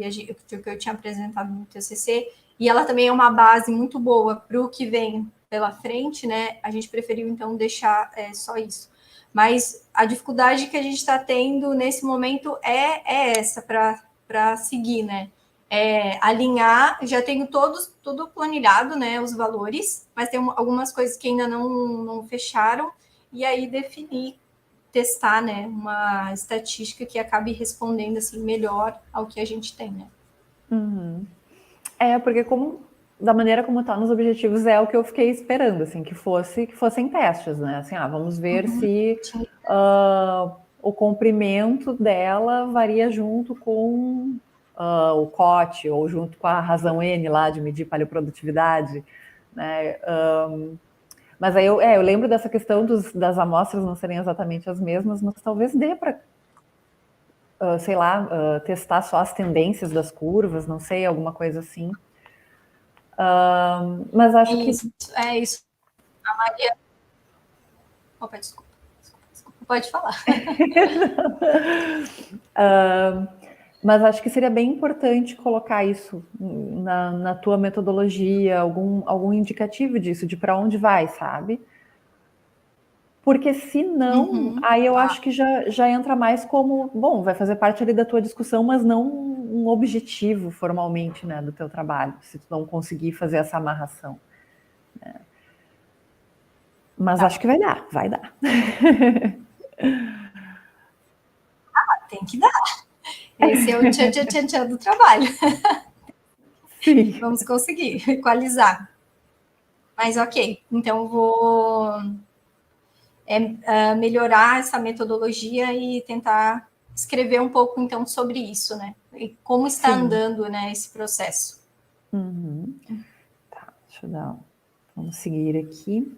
eu tinha apresentado no TCC, e ela também é uma base muito boa para o que vem pela frente, né? A gente preferiu, então, deixar só isso. Mas a dificuldade que a gente está tendo nesse momento é essa para seguir, né? Alinhar, já tenho tudo planilhado, né? Os valores, mas tem algumas coisas que ainda não fecharam, e aí definir, testar, né? Uma estatística que acabe respondendo assim melhor ao que a gente tem, né? Uhum. Porque da maneira como está nos objetivos é o que eu fiquei esperando, assim, que fossem testes, né? Assim, vamos ver se o comprimento dela varia junto com o COT ou junto com a razão N lá de medir paleoprodutividade, né? Mas aí eu lembro dessa questão das amostras não serem exatamente as mesmas, mas talvez dê para sei lá, testar só as tendências das curvas, não sei, alguma coisa assim. Mas acho que... Isso. A Maria... Opa, desculpa. Pode falar. Mas acho que seria bem importante colocar isso na tua metodologia, algum indicativo disso, de para onde vai, sabe? Porque se não, aí eu acho que já entra mais como, bom, vai fazer parte ali da tua discussão, mas não um objetivo formalmente, né, do teu trabalho, se tu não conseguir fazer essa amarração. Né? Mas acho que vai dar. Tem que dar. Esse é o tchan do trabalho. Sim. Vamos conseguir equalizar. Mas ok, então vou melhorar essa metodologia e tentar escrever um pouco então sobre isso, né? E como está andando, né, esse processo. Tá, deixa eu dar. Vamos seguir aqui.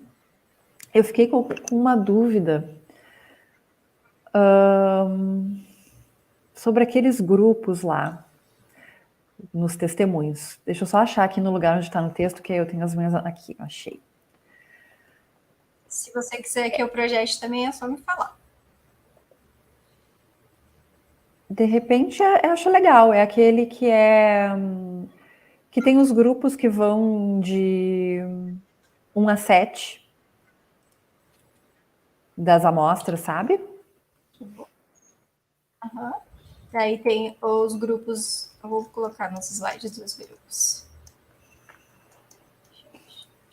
Eu fiquei com uma dúvida sobre aqueles grupos lá nos testemunhos. Deixa eu só achar aqui no lugar onde está no texto, que aí eu tenho as minhas aqui. Achei. Se você quiser que eu projete também, é só me falar. De repente, eu acho legal. É aquele que tem os grupos que vão de 1 a 7 das amostras, sabe? Daí tem os grupos, eu vou colocar nos slides dos grupos.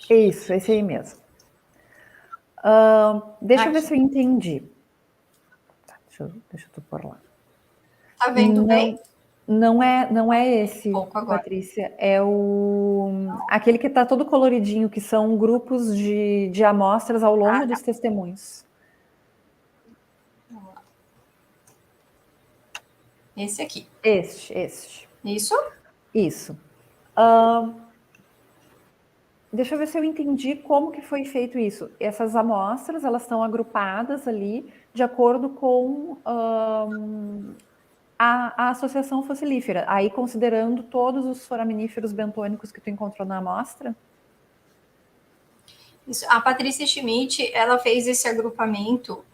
Isso, esse aí mesmo. Deixa eu ver se eu entendi. Tá, deixa eu pôr lá. Tá vendo bem? Não é esse, Patrícia. É aquele que está todo coloridinho, que são grupos de amostras ao longo dos testemunhos. Vamos lá. Esse aqui. Este. Isso? Isso. Deixa eu ver se eu entendi como que foi feito isso. Essas amostras, elas estão agrupadas ali de acordo com a associação fossilífera, aí considerando todos os foraminíferos bentônicos que tu encontrou na amostra? Isso. A Patrícia Schmidt, ela fez esse agrupamento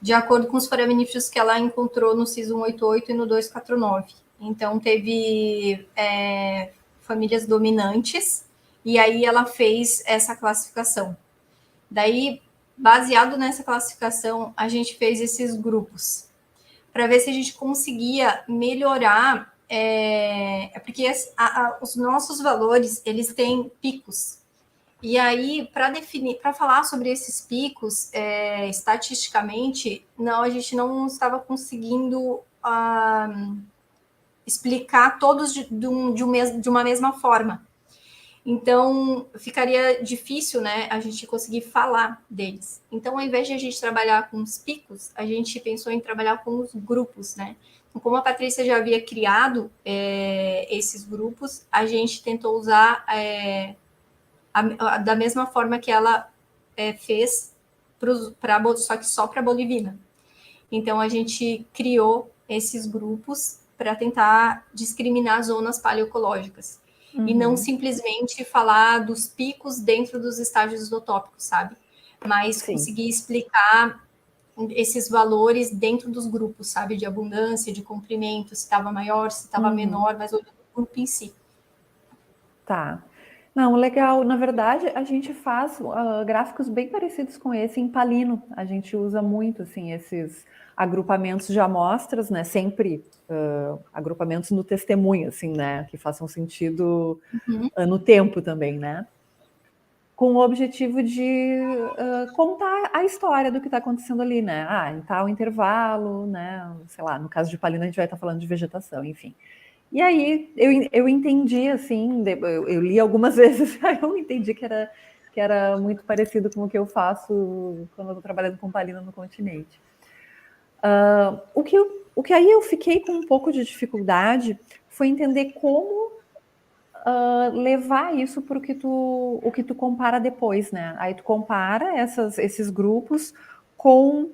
de acordo com os foraminíferos que ela encontrou no CIS 188 e no 249. Então, teve famílias dominantes, e aí ela fez essa classificação. Daí, baseado nessa classificação, a gente fez esses grupos, para ver se a gente conseguia melhorar, porque os nossos valores, eles têm picos. E aí, para falar sobre esses picos, estatisticamente, a gente não estava conseguindo explicar todos de uma mesma forma. Então, ficaria difícil, né, a gente conseguir falar deles. Então, ao invés de a gente trabalhar com os picos, a gente pensou em trabalhar com os grupos, né? Então, como a Patrícia já havia criado esses grupos, a gente tentou usar da mesma forma que ela fez, só para a Bolivina. Então, a gente criou esses grupos para tentar discriminar zonas paleoecológicas. e não simplesmente falar dos picos dentro dos estágios isotópicos, sabe? Mas conseguir explicar esses valores dentro dos grupos, sabe? De abundância, de comprimento, se estava maior, se estava menor, mas olhando o grupo em si. Tá. Não, legal. Na verdade, a gente faz gráficos bem parecidos com esse em Palino. A gente usa muito, assim, esses agrupamentos de amostras, né? Sempre agrupamentos no testemunho, assim, né? Que façam sentido no tempo também, né? Com o objetivo de contar a história do que está acontecendo ali, né? Em tal intervalo, né? Sei lá, no caso de Palino a gente vai estar falando de vegetação, enfim. E aí eu entendi, assim, eu li algumas vezes, aí eu entendi que era muito parecido com o que eu faço quando eu estou trabalhando com Palino no continente. O que aí eu fiquei com um pouco de dificuldade foi entender como levar isso para o que tu compara depois, né? Aí tu compara esses grupos com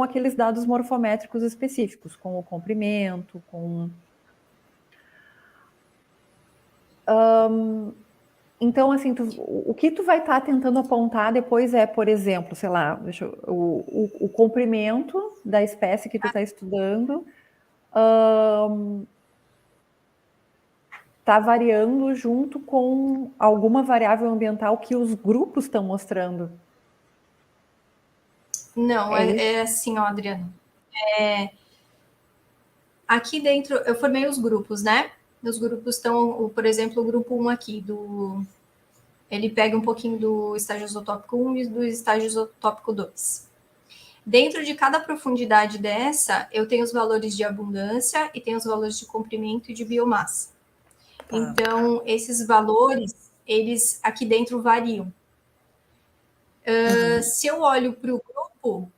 aqueles dados morfométricos específicos, com o comprimento, com... Então, assim, o que tu vai estar tentando apontar depois é, por exemplo, sei lá, o comprimento da espécie que tu está estudando está variando junto com alguma variável ambiental que os grupos estão mostrando. Não, é assim, ó, Adriano. Aqui dentro, eu formei os grupos, né? Os grupos estão, por exemplo, o grupo 1 aqui, ele pega um pouquinho do estágio isotópico 1 e do estágio isotópico 2. Dentro de cada profundidade dessa, eu tenho os valores de abundância e tenho os valores de comprimento e de biomassa. Tá. Então, esses valores, eles aqui dentro variam. Se eu olho para o grupo,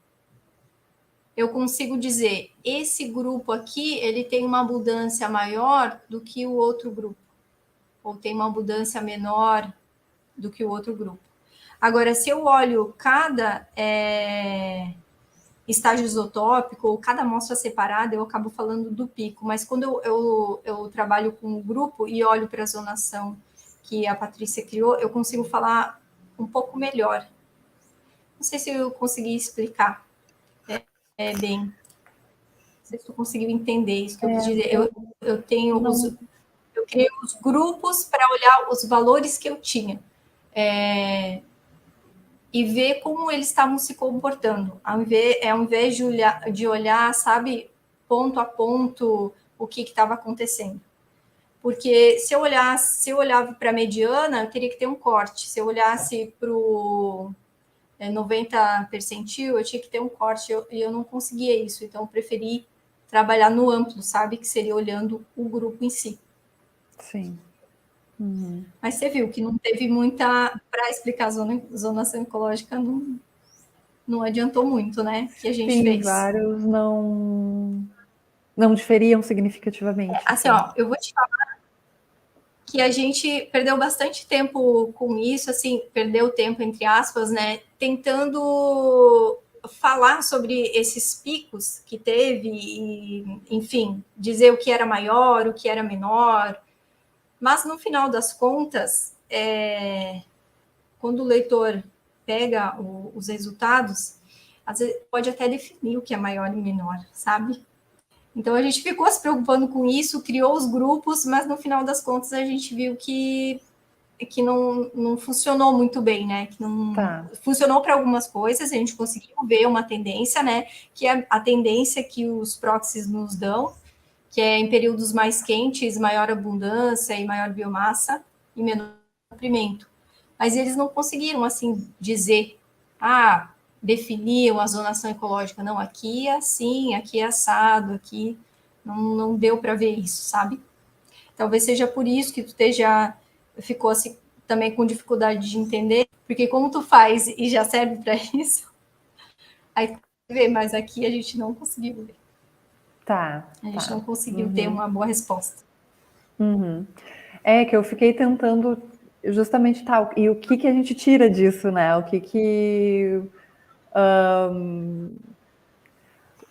eu consigo dizer, esse grupo aqui, ele tem uma abundância maior do que o outro grupo, ou tem uma abundância menor do que o outro grupo. Agora, se eu olho cada estágio isotópico, ou cada amostra separada, eu acabo falando do pico, mas quando eu trabalho com o grupo e olho para a zonação que a Patrícia criou, eu consigo falar um pouco melhor. Não sei se eu consegui explicar bem. Não sei se tu conseguiu entender isso que eu quis dizer. Eu criei os grupos para olhar os valores que eu tinha. E ver como eles estavam se comportando, ao invés de olhar, sabe, ponto a ponto, o que estava acontecendo. Porque se eu olhava para a mediana, eu teria que ter um corte. Se eu olhasse para o 90 percentil, eu tinha que ter um corte, e eu não conseguia isso. Então, eu preferi trabalhar no amplo, sabe, que seria olhando o grupo em si. Sim. Mas você viu que não teve muita... Para explicar a zonação ecológica, não adiantou muito, né? Que a gente fez. Vários não diferiam significativamente. Assim, ó, eu vou te falar que a gente perdeu bastante tempo com isso, assim, perdeu tempo, entre aspas, né? Tentando falar sobre esses picos que teve e, enfim, dizer o que era maior, o que era menor. Mas, no final das contas, quando o leitor pega os resultados, às vezes pode até definir o que é maior e menor, sabe? Então, a gente ficou se preocupando com isso, criou os grupos, mas, no final das contas, a gente viu que não funcionou muito bem, né? Que não funcionou para algumas coisas, a gente conseguiu ver uma tendência, né? Que é a tendência que os proxies nos dão, que é em períodos mais quentes, maior abundância e maior biomassa e menor comprimento. Mas eles não conseguiram, assim, dizer, definiam a zonação ecológica. Não, aqui é assim, aqui é assado, aqui não deu para ver isso, sabe? Talvez seja por isso que tu ficou assim, também com dificuldade de entender, porque como tu faz e já serve para isso, aí tu vê, mas aqui a gente não conseguiu ver. A gente não conseguiu ter uma boa resposta. É que eu fiquei tentando justamente e o que a gente tira disso, né?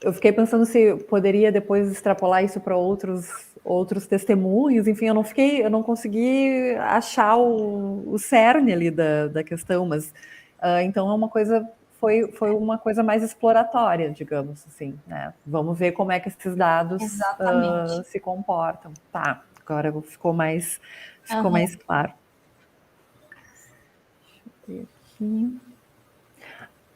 eu fiquei pensando se poderia depois extrapolar isso para outros testemunhos, enfim, eu não consegui achar o cerne ali da questão, mas então é uma coisa, foi uma coisa mais exploratória, digamos assim, né? Vamos ver como é que esses dados Exatamente. se comportam. Tá, agora ficou Aham. mais claro. Deixa eu ver aqui.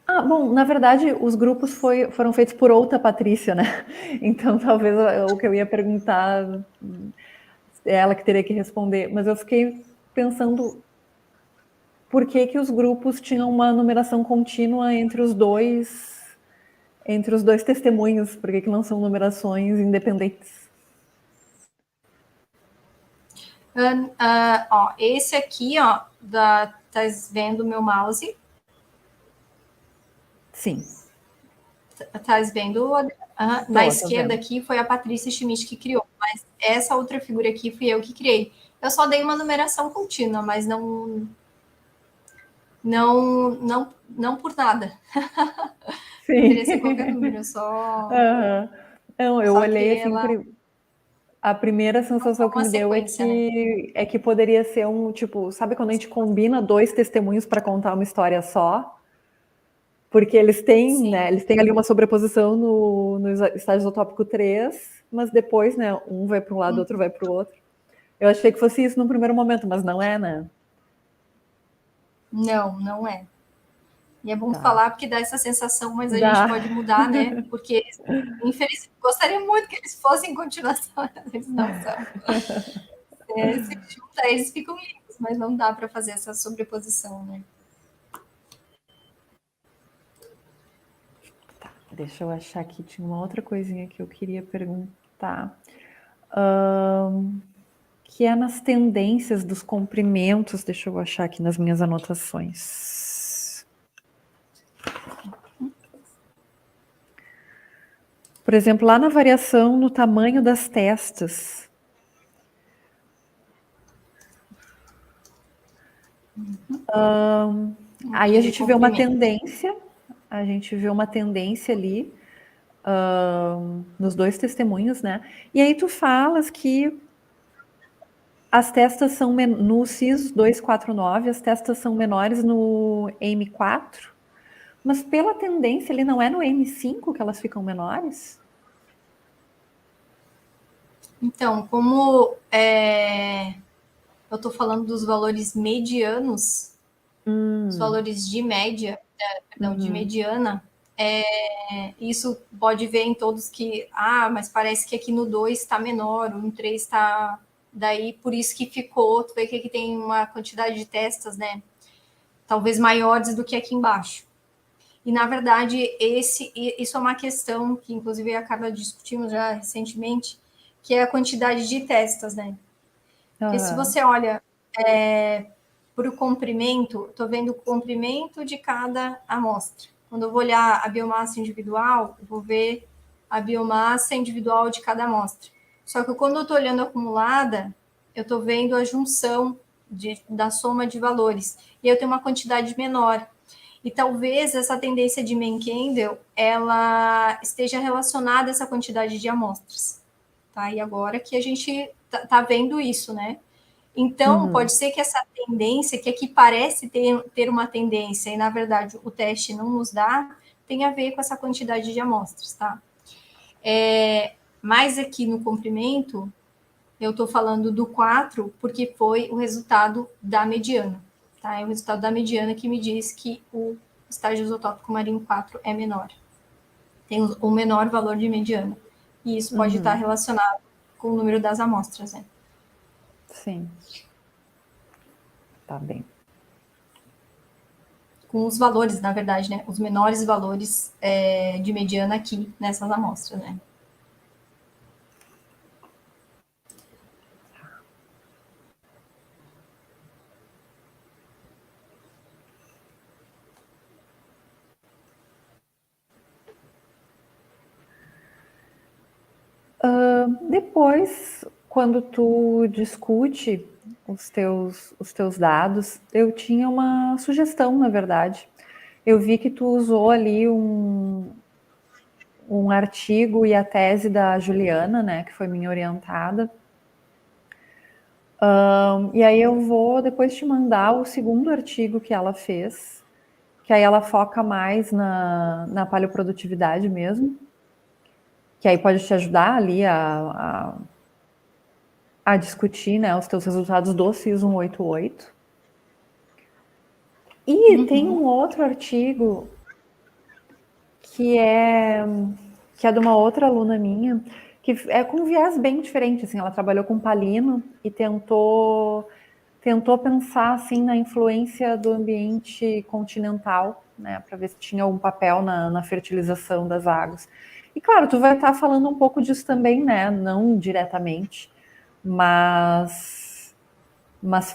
Ah, bom, na verdade, os grupos foram feitos por outra Patrícia, né? Então, talvez o que eu ia perguntar é ela que teria que responder, mas eu fiquei pensando por que que os grupos tinham uma numeração contínua entre os dois testemunhos, por que que não são numerações independentes? Ó, esse aqui, ó, tá vendo o meu mouse? Sim. Tá vendo? Na Tô esquerda vendo. aqui foi a Patrícia Schmidt que criou, mas essa outra figura aqui fui eu que criei. Eu só dei uma numeração contínua, mas não por nada. Poderia ser qualquer Sim. número, Aham. Não, eu só olhei criei assim, ela a primeira sensação que uma me deu sequência, né? é que poderia ser um, tipo, sabe quando a gente combina dois testemunhos para contar uma história só? Porque eles têm, Sim. né, eles têm ali uma sobreposição no estágio isotópico 3, mas depois, né, um vai para um lado, outro vai para o outro. Eu achei que fosse isso no primeiro momento, mas não é, né? Não é. E é bom Tá. falar porque dá essa sensação, mas a gente Dá. pode mudar, né? Porque, infelizmente, gostaria muito que eles fossem continuação, mas eles não são. Se junta, eles ficam lindos, mas não dá para fazer essa sobreposição, né? Tá, deixa eu achar aqui, tinha uma outra coisinha que eu queria perguntar. Que é nas tendências dos comprimentos, deixa eu achar aqui nas minhas anotações. Por exemplo, lá na variação no tamanho das testas. Aí a De gente vê uma comprimento. tendência, ali nos dois testemunhos, né? E aí tu falas que as testas são no CIS 249, as testas são menores no M4, mas pela tendência ele não é no M5 que elas ficam menores? Então, eu estou falando dos valores medianos, os valores de média, perdão, de mediana, isso pode ver em todos que, mas parece que aqui no 2 está menor, no 3 está. Daí, por isso que ficou, tu vê que aqui tem uma quantidade de testas, né? Talvez maiores do que aqui embaixo. E, na verdade, isso é uma questão que, inclusive, a Carla discutimos já recentemente, que é a quantidade de testas, né? Porque se você olha para o comprimento, estou vendo o comprimento de cada amostra. Quando eu vou olhar a biomassa individual, eu vou ver a biomassa individual de cada amostra. Só que quando eu estou olhando acumulada, eu estou vendo a junção da soma de valores. E eu tenho uma quantidade menor. E talvez essa tendência de Menkendel, ela esteja relacionada a essa quantidade de amostras. Tá? E agora que a gente tá vendo isso, né? Então, pode ser que essa tendência, que aqui parece ter uma tendência, e na verdade o teste não nos dá, tem a ver com essa quantidade de amostras, tá? Mas aqui no comprimento, eu estou falando do 4, porque foi o resultado da mediana, tá? É o resultado da mediana que me diz que o estágio isotópico marinho 4 é menor. Tem o menor valor de mediana. E isso pode estar relacionado com o número das amostras, né? Sim. Tá bem. Com os valores, na verdade, né? Os menores valores de mediana aqui nessas amostras, né? Depois, quando tu discute os teus dados, eu tinha uma sugestão, na verdade. Eu vi que tu usou ali um artigo e a tese da Juliana, né, que foi minha orientada. E aí eu vou depois te mandar o segundo artigo que ela fez, que aí ela foca mais na paleoprodutividade mesmo, que aí pode te ajudar ali a discutir, né, os teus resultados do CIS 188. E tem um outro artigo que é de uma outra aluna minha, que é com um viés bem diferente, assim, ela trabalhou com palino e tentou pensar assim na influência do ambiente continental, né, para ver se tinha algum papel na fertilização das águas. E claro, tu vai estar falando um pouco disso também, né, não diretamente, mas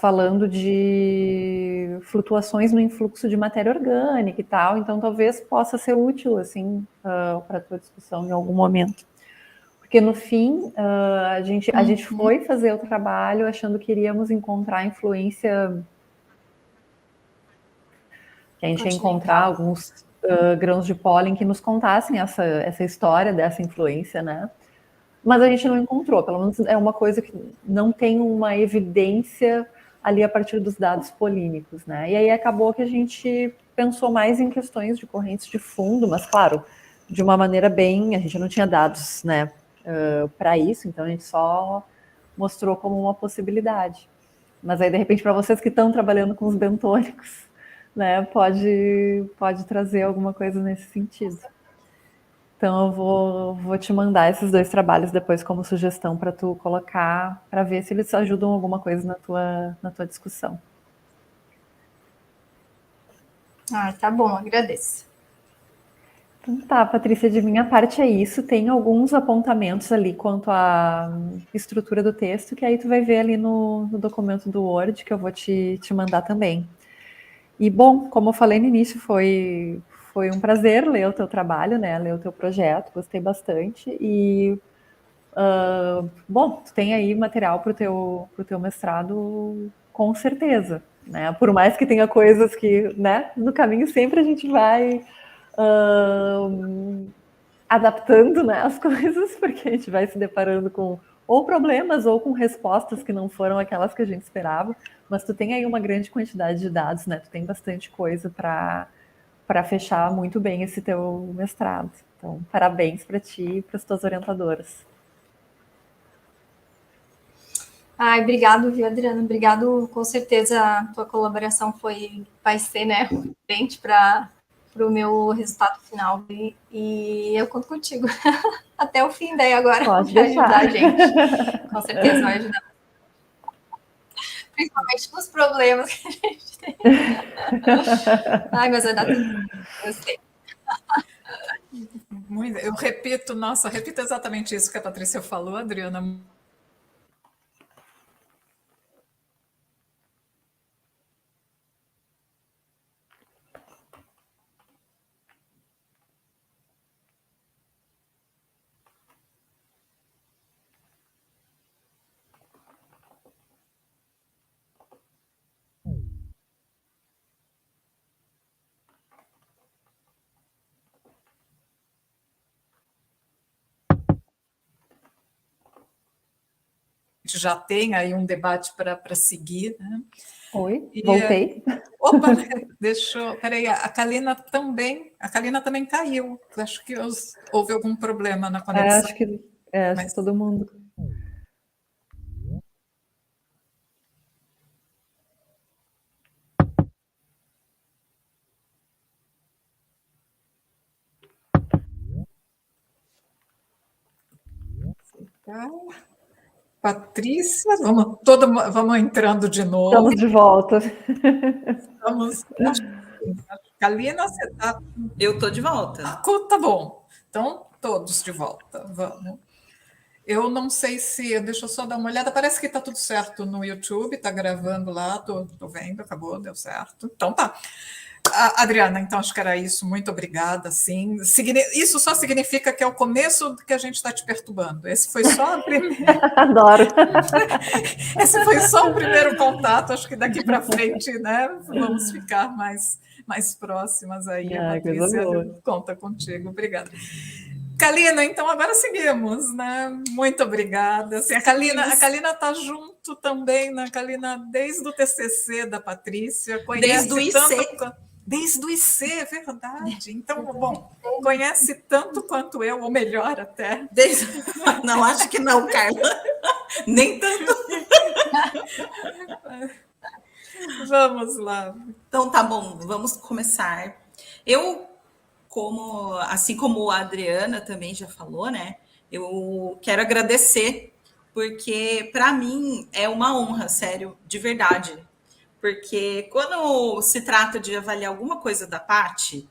falando de flutuações no influxo de matéria orgânica e tal, então talvez possa ser útil assim para a tua discussão em algum momento. Porque no fim, a gente foi fazer o trabalho achando que iríamos encontrar influência, que a gente ia encontrar alguns grãos de pólen que nos contassem essa história dessa influência, né? Mas a gente não encontrou, pelo menos é uma coisa que não tem uma evidência ali a partir dos dados polínicos, né? E aí acabou que a gente pensou mais em questões de correntes de fundo, mas claro, de uma maneira bem, a gente não tinha dados, né, para isso, então a gente só mostrou como uma possibilidade. Mas aí de repente para vocês que estão trabalhando com os bentônicos, né, pode trazer alguma coisa nesse sentido. Então eu vou te mandar esses 2 trabalhos depois como sugestão para tu colocar, para ver se eles ajudam alguma coisa na tua discussão. Tá bom, agradeço. Então tá, Patrícia, de minha parte é isso. Tem alguns apontamentos ali quanto à estrutura do texto, que aí tu vai ver ali no documento do Word, que eu vou te mandar também. E bom, como eu falei no início, foi um prazer ler o teu trabalho, né? Ler o teu projeto, gostei bastante. E bom, tu tem aí material para o teu mestrado, com certeza, né? Por mais que tenha coisas que, né? No caminho sempre a gente vai adaptando, né, as coisas, porque a gente vai se deparando com ou problemas ou com respostas que não foram aquelas que a gente esperava. Mas tu tem aí uma grande quantidade de dados, né? Tu tem bastante coisa para fechar muito bem esse teu mestrado. Então, parabéns para ti e para as tuas orientadoras. Obrigado, viu, Adriana? Obrigado, com certeza a tua colaboração vai ser, né, frente para o meu resultado final. E eu conto contigo até o fim daí agora para ajudar a gente. Com certeza vai ajudar. Principalmente nos problemas que a gente tem. Mas vai dar tudo. Eu sei. Eu repito exatamente isso que a Patrícia falou, Adriana. Já tem aí um debate para seguir, né? Oi, voltei. Opa, peraí, a Kalina também caiu. Acho que houve algum problema na conexão. Acho que todo mundo. Patrícia, vamos entrando de novo. Estamos de volta. Kalina, você está... Eu estou de volta. Tá bom. Então, todos de volta. Vamos. Eu não sei se... Deixa eu só dar uma olhada. Parece que está tudo certo no YouTube. Está gravando lá. Estou vendo. Acabou. Deu certo. Então, tá. Adriana, então acho que era isso. Muito obrigada. Sim. Isso só significa que é o começo que a gente está te perturbando. Esse foi só a primeira. Adoro. Esse foi só o primeiro contato. Acho que daqui para frente, né, vamos ficar mais próximas aí. A Patrícia conta contigo. Obrigada. Kalina, então agora seguimos, né? Muito obrigada. Assim, a Kalina está junto também, né? Kalina, desde o TCC da Patrícia, Desde o conhece IC. tanto... Desde o IC, é verdade. Então, bom, conhece tanto quanto eu, ou melhor até. Não, acho que não, Carla. Nem tanto. Vamos lá. Então, tá bom, vamos começar. Eu, assim como a Adriana também já falou, né? Eu quero agradecer, porque para mim é uma honra, sério, de verdade. Porque quando se trata de avaliar alguma coisa da Paty,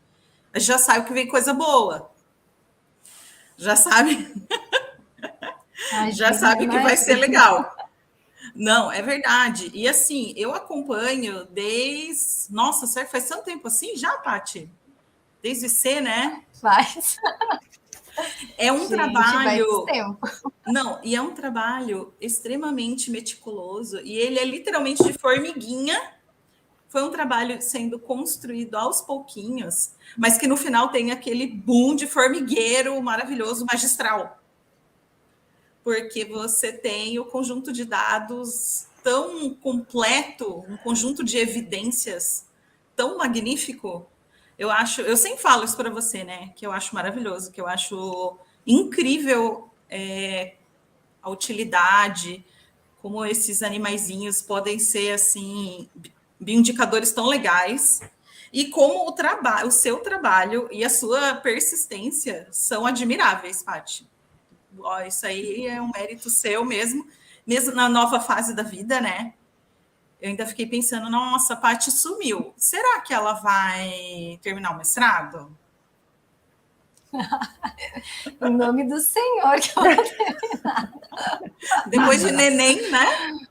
a gente já sabe que vem coisa boa. Já sabe, já sabe que vai ser legal. Não, é verdade. E assim, eu acompanho desde. Nossa, será que faz tanto tempo assim já, Paty? Desde C, né? Faz. É um Gente, trabalho. faz tempo. Não, e é um trabalho extremamente meticuloso. E ele é literalmente de formiguinha. Foi um trabalho sendo construído aos pouquinhos, mas que no final tem aquele boom de formigueiro maravilhoso, magistral. Porque você tem o conjunto de dados tão completo, um conjunto de evidências tão magnífico. Eu sempre falo isso para você, né? Que eu acho maravilhoso, que eu acho incrível a utilidade, como esses animaizinhos podem ser assim bioindicadores tão legais. E como o seu trabalho e a sua persistência são admiráveis, Paty. Isso aí é um mérito seu mesmo na nova fase da vida, né? Eu ainda fiquei pensando, nossa, a Paty sumiu. Será que ela vai terminar o mestrado? Em nome do Senhor, que eu vou terminar. Depois de neném, né?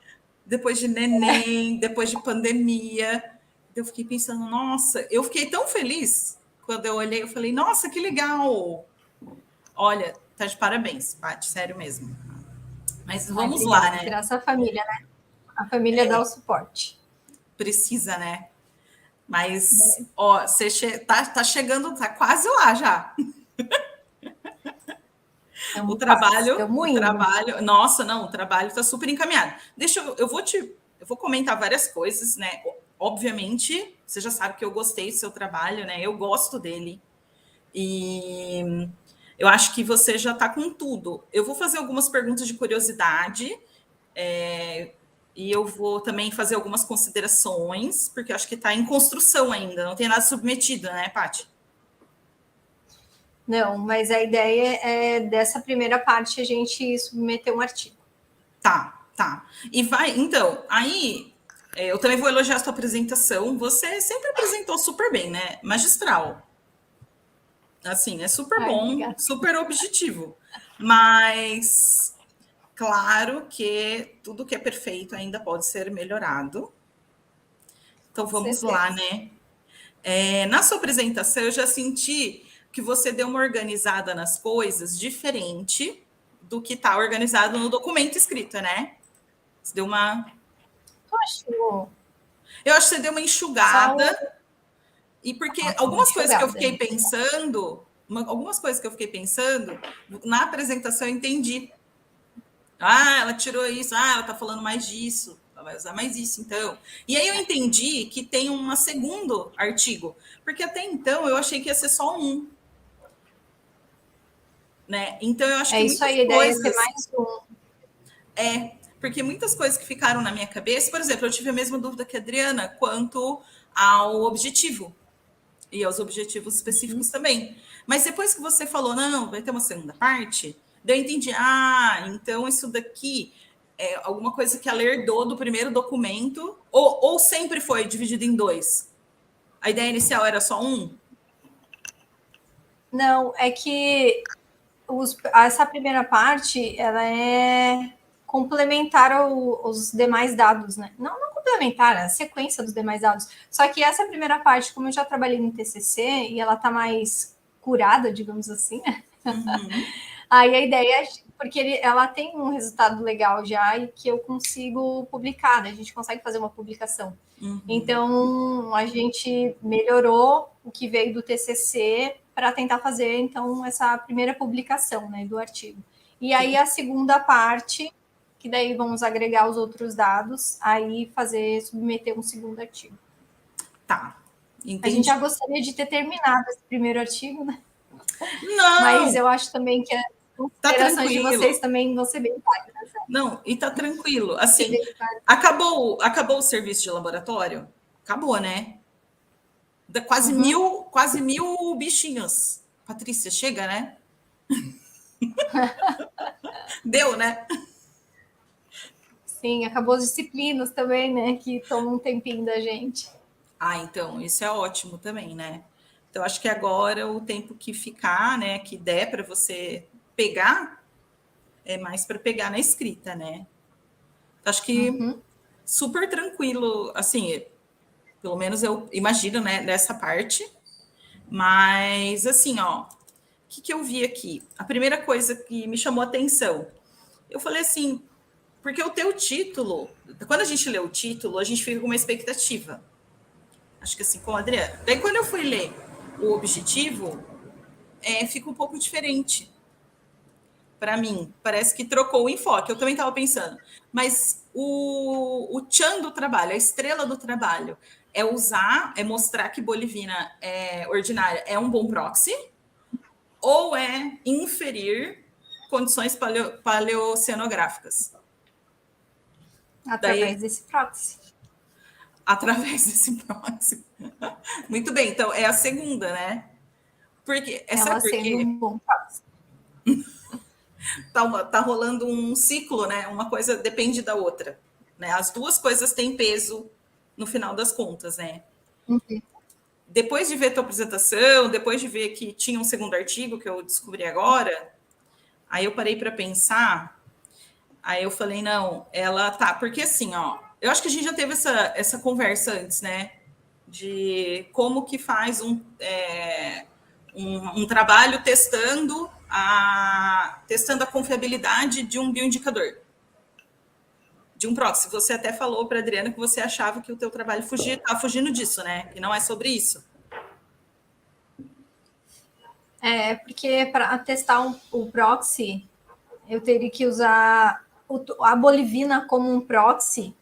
Depois de neném, depois de pandemia. Eu fiquei pensando, nossa, eu fiquei tão feliz quando eu olhei, eu falei, nossa, que legal. Olha, tá de parabéns, Paty, sério mesmo. Mas vamos lá, né? Graças à família, né? A família dá o suporte. Precisa, né? Mas, ó, você tá chegando, tá quase lá já. O trabalho, nossa, não, o trabalho tá super encaminhado. Eu vou comentar várias coisas, né? Obviamente, você já sabe que eu gostei do seu trabalho, né? Eu gosto dele. E eu acho que você já está com tudo. Eu vou fazer algumas perguntas de curiosidade, e eu vou também fazer algumas considerações, porque eu acho que está em construção ainda, não tem nada submetido, né, Paty? Não, mas a ideia é dessa primeira parte a gente submeter um artigo. Tá. E vai, então, aí eu também vou elogiar a sua apresentação. Você sempre apresentou super bem, né? Magistral. Assim, é super bom, obrigada. Super objetivo. Mas, claro que tudo que é perfeito ainda pode ser melhorado. Então, vamos lá, né? Na sua apresentação, eu já senti que você deu uma organizada nas coisas diferente do que está organizado no documento escrito, né? Você deu uma... Eu acho que você deu uma enxugada. E porque algumas coisas que eu fiquei pensando, na apresentação eu entendi. Ela tirou isso, ela tá falando mais disso, ela vai usar mais isso, então. E aí eu entendi que tem um segundo artigo, porque até então eu achei que ia ser só um. Né? Então eu acho que isso aí, a ideia é ter mais um. Porque muitas coisas que ficaram na minha cabeça, por exemplo, eu tive a mesma dúvida que a Adriana quanto ao objetivo. E aos objetivos específicos também. Mas depois que você falou, não, vai ter uma segunda parte, daí eu entendi, então isso daqui é alguma coisa que ela herdou do primeiro documento, ou sempre foi dividido em dois? A ideia inicial era só um? Não, é que essa primeira parte, ela é complementar aos demais dados, né? Não complementar, a sequência dos demais dados. Só que essa primeira parte, como eu já trabalhei no TCC e ela tá mais curada, digamos assim, né? Aí a ideia é, porque ela tem um resultado legal já e que eu consigo publicar, né? A gente consegue fazer uma publicação. Então, a gente melhorou o que veio do TCC para tentar fazer, então, essa primeira publicação, né, do artigo. E aí, a segunda parte, que daí vamos agregar os outros dados, aí submeter um segundo artigo. Tá, entendi. A gente já gostaria de ter terminado esse primeiro artigo, né? Não! Mas eu acho também que as considerações de vocês também vão ser bem válidas. Não, e tá tranquilo. Assim, acabou o serviço de laboratório? Acabou, né? Quase mil bichinhos. Patrícia, chega, né? Deu, né? Sim, acabou as disciplinas também, né? Que tomam um tempinho da gente. Ah, então, isso é ótimo também, né? Então, acho que agora o tempo que ficar, né, que der para você pegar, é mais para pegar na escrita, né? Acho que super tranquilo, assim, pelo menos eu imagino, né, nessa parte. Mas, assim, ó, o que eu vi aqui? A primeira coisa que me chamou a atenção, eu falei assim, porque o teu título, quando a gente lê o título, a gente fica com uma expectativa. Acho que assim, com a Adriana. Daí, quando eu fui ler o objetivo, fica um pouco diferente para mim. Parece que trocou o enfoque. Eu também estava pensando. Mas o tchan do trabalho, a estrela do trabalho, é mostrar que Bolivina ordinária é um bom proxy, ou é inferir condições paleoceanográficas. Através desse proxy. Através desse proxy. Muito bem, então é a segunda, né? Porque ela sendo um bom proxy. Tá rolando um ciclo, né? Uma coisa depende da outra, né? As duas coisas têm peso no final das contas, né? Depois de ver a tua apresentação, depois de ver que tinha um segundo artigo que eu descobri agora, aí eu parei para pensar, aí eu falei, não, ela tá, porque assim, ó, eu acho que a gente já teve essa conversa antes, né? De como que faz um trabalho testando a confiabilidade de um bioindicador, de um proxy. Você até falou para a Adriana que você achava que o teu trabalho está fugindo disso, né? Que não é sobre isso. Porque para testar o proxy, eu teria que usar a Bolivina como um proxy.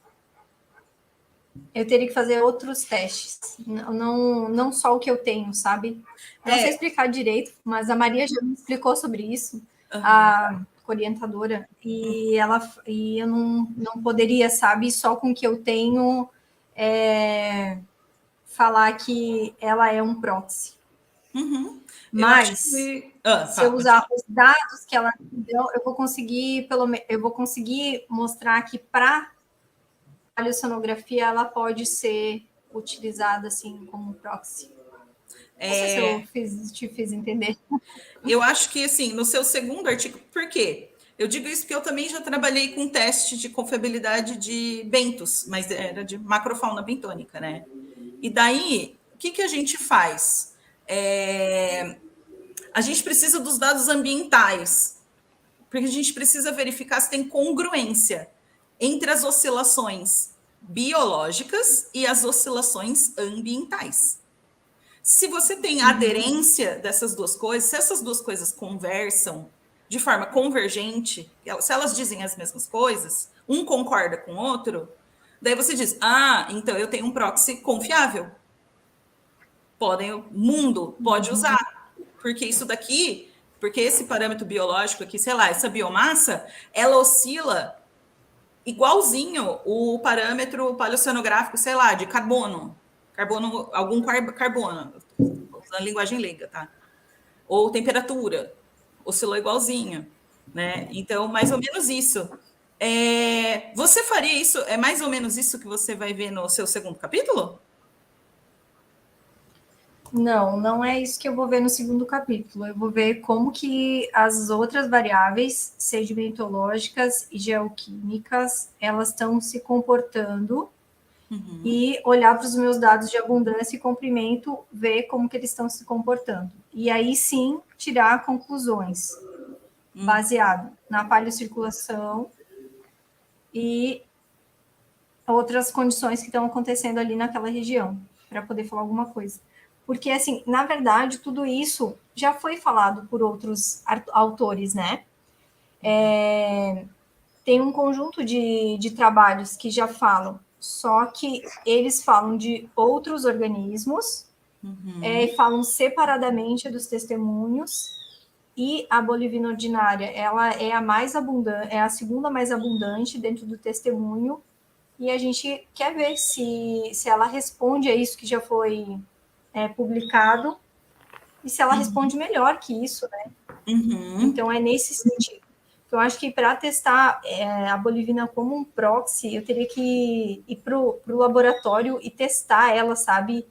Eu teria que fazer outros testes, não só o que eu tenho, sabe? Eu não sei explicar direito, mas a Maria já me explicou sobre isso, a orientadora, e eu não poderia, sabe, só com o que eu tenho, falar que ela é um proxy. Mas se eu usar os dados que ela me deu, eu vou conseguir mostrar que para a paleocenografia ela pode ser utilizada assim como proxy. Não sei se eu te fiz entender. Eu acho que assim, no seu segundo artigo, por quê? Eu digo isso porque eu também já trabalhei com teste de confiabilidade de bentos, mas era de macrofauna bentônica, né? E daí, o que a gente faz? A gente precisa dos dados ambientais, porque a gente precisa verificar se tem congruência entre as oscilações biológicas e as oscilações ambientais. Se você tem aderência dessas duas coisas, se essas duas coisas conversam de forma convergente, se elas dizem as mesmas coisas, um concorda com o outro, daí você diz, então eu tenho um proxy confiável. O mundo pode usar, porque isso daqui, porque esse parâmetro biológico aqui, sei lá, essa biomassa, ela oscila igualzinho o parâmetro paleoceanográfico, sei lá, de carbono, algum carbono, usando linguagem leiga, tá? Ou temperatura, oscilou igualzinho, né? Então, mais ou menos isso. Você faria isso? É mais ou menos isso que você vai ver no seu segundo capítulo? Não é isso que eu vou ver no segundo capítulo. Eu vou ver como que as outras variáveis sedimentológicas e geoquímicas elas estão se comportando e olhar para os meus dados de abundância e comprimento, ver como que eles estão se comportando. E aí sim tirar conclusões baseado na paleocirculação e outras condições que estão acontecendo ali naquela região, para poder falar alguma coisa. Porque, assim, na verdade, tudo isso já foi falado por outros autores, né? Tem um conjunto de trabalhos que já falam, só que eles falam de outros organismos, falam separadamente dos testemunhos, e a bolivina ordinária, ela é a mais abundante, é a segunda mais abundante dentro do testemunho, e a gente quer ver se ela responde a isso que já foi publicado, e se ela responde melhor que isso, né? Então, é nesse sentido. Então, eu acho que para testar a bolivina como um proxy, eu teria que ir para o laboratório e testar ela, sabe?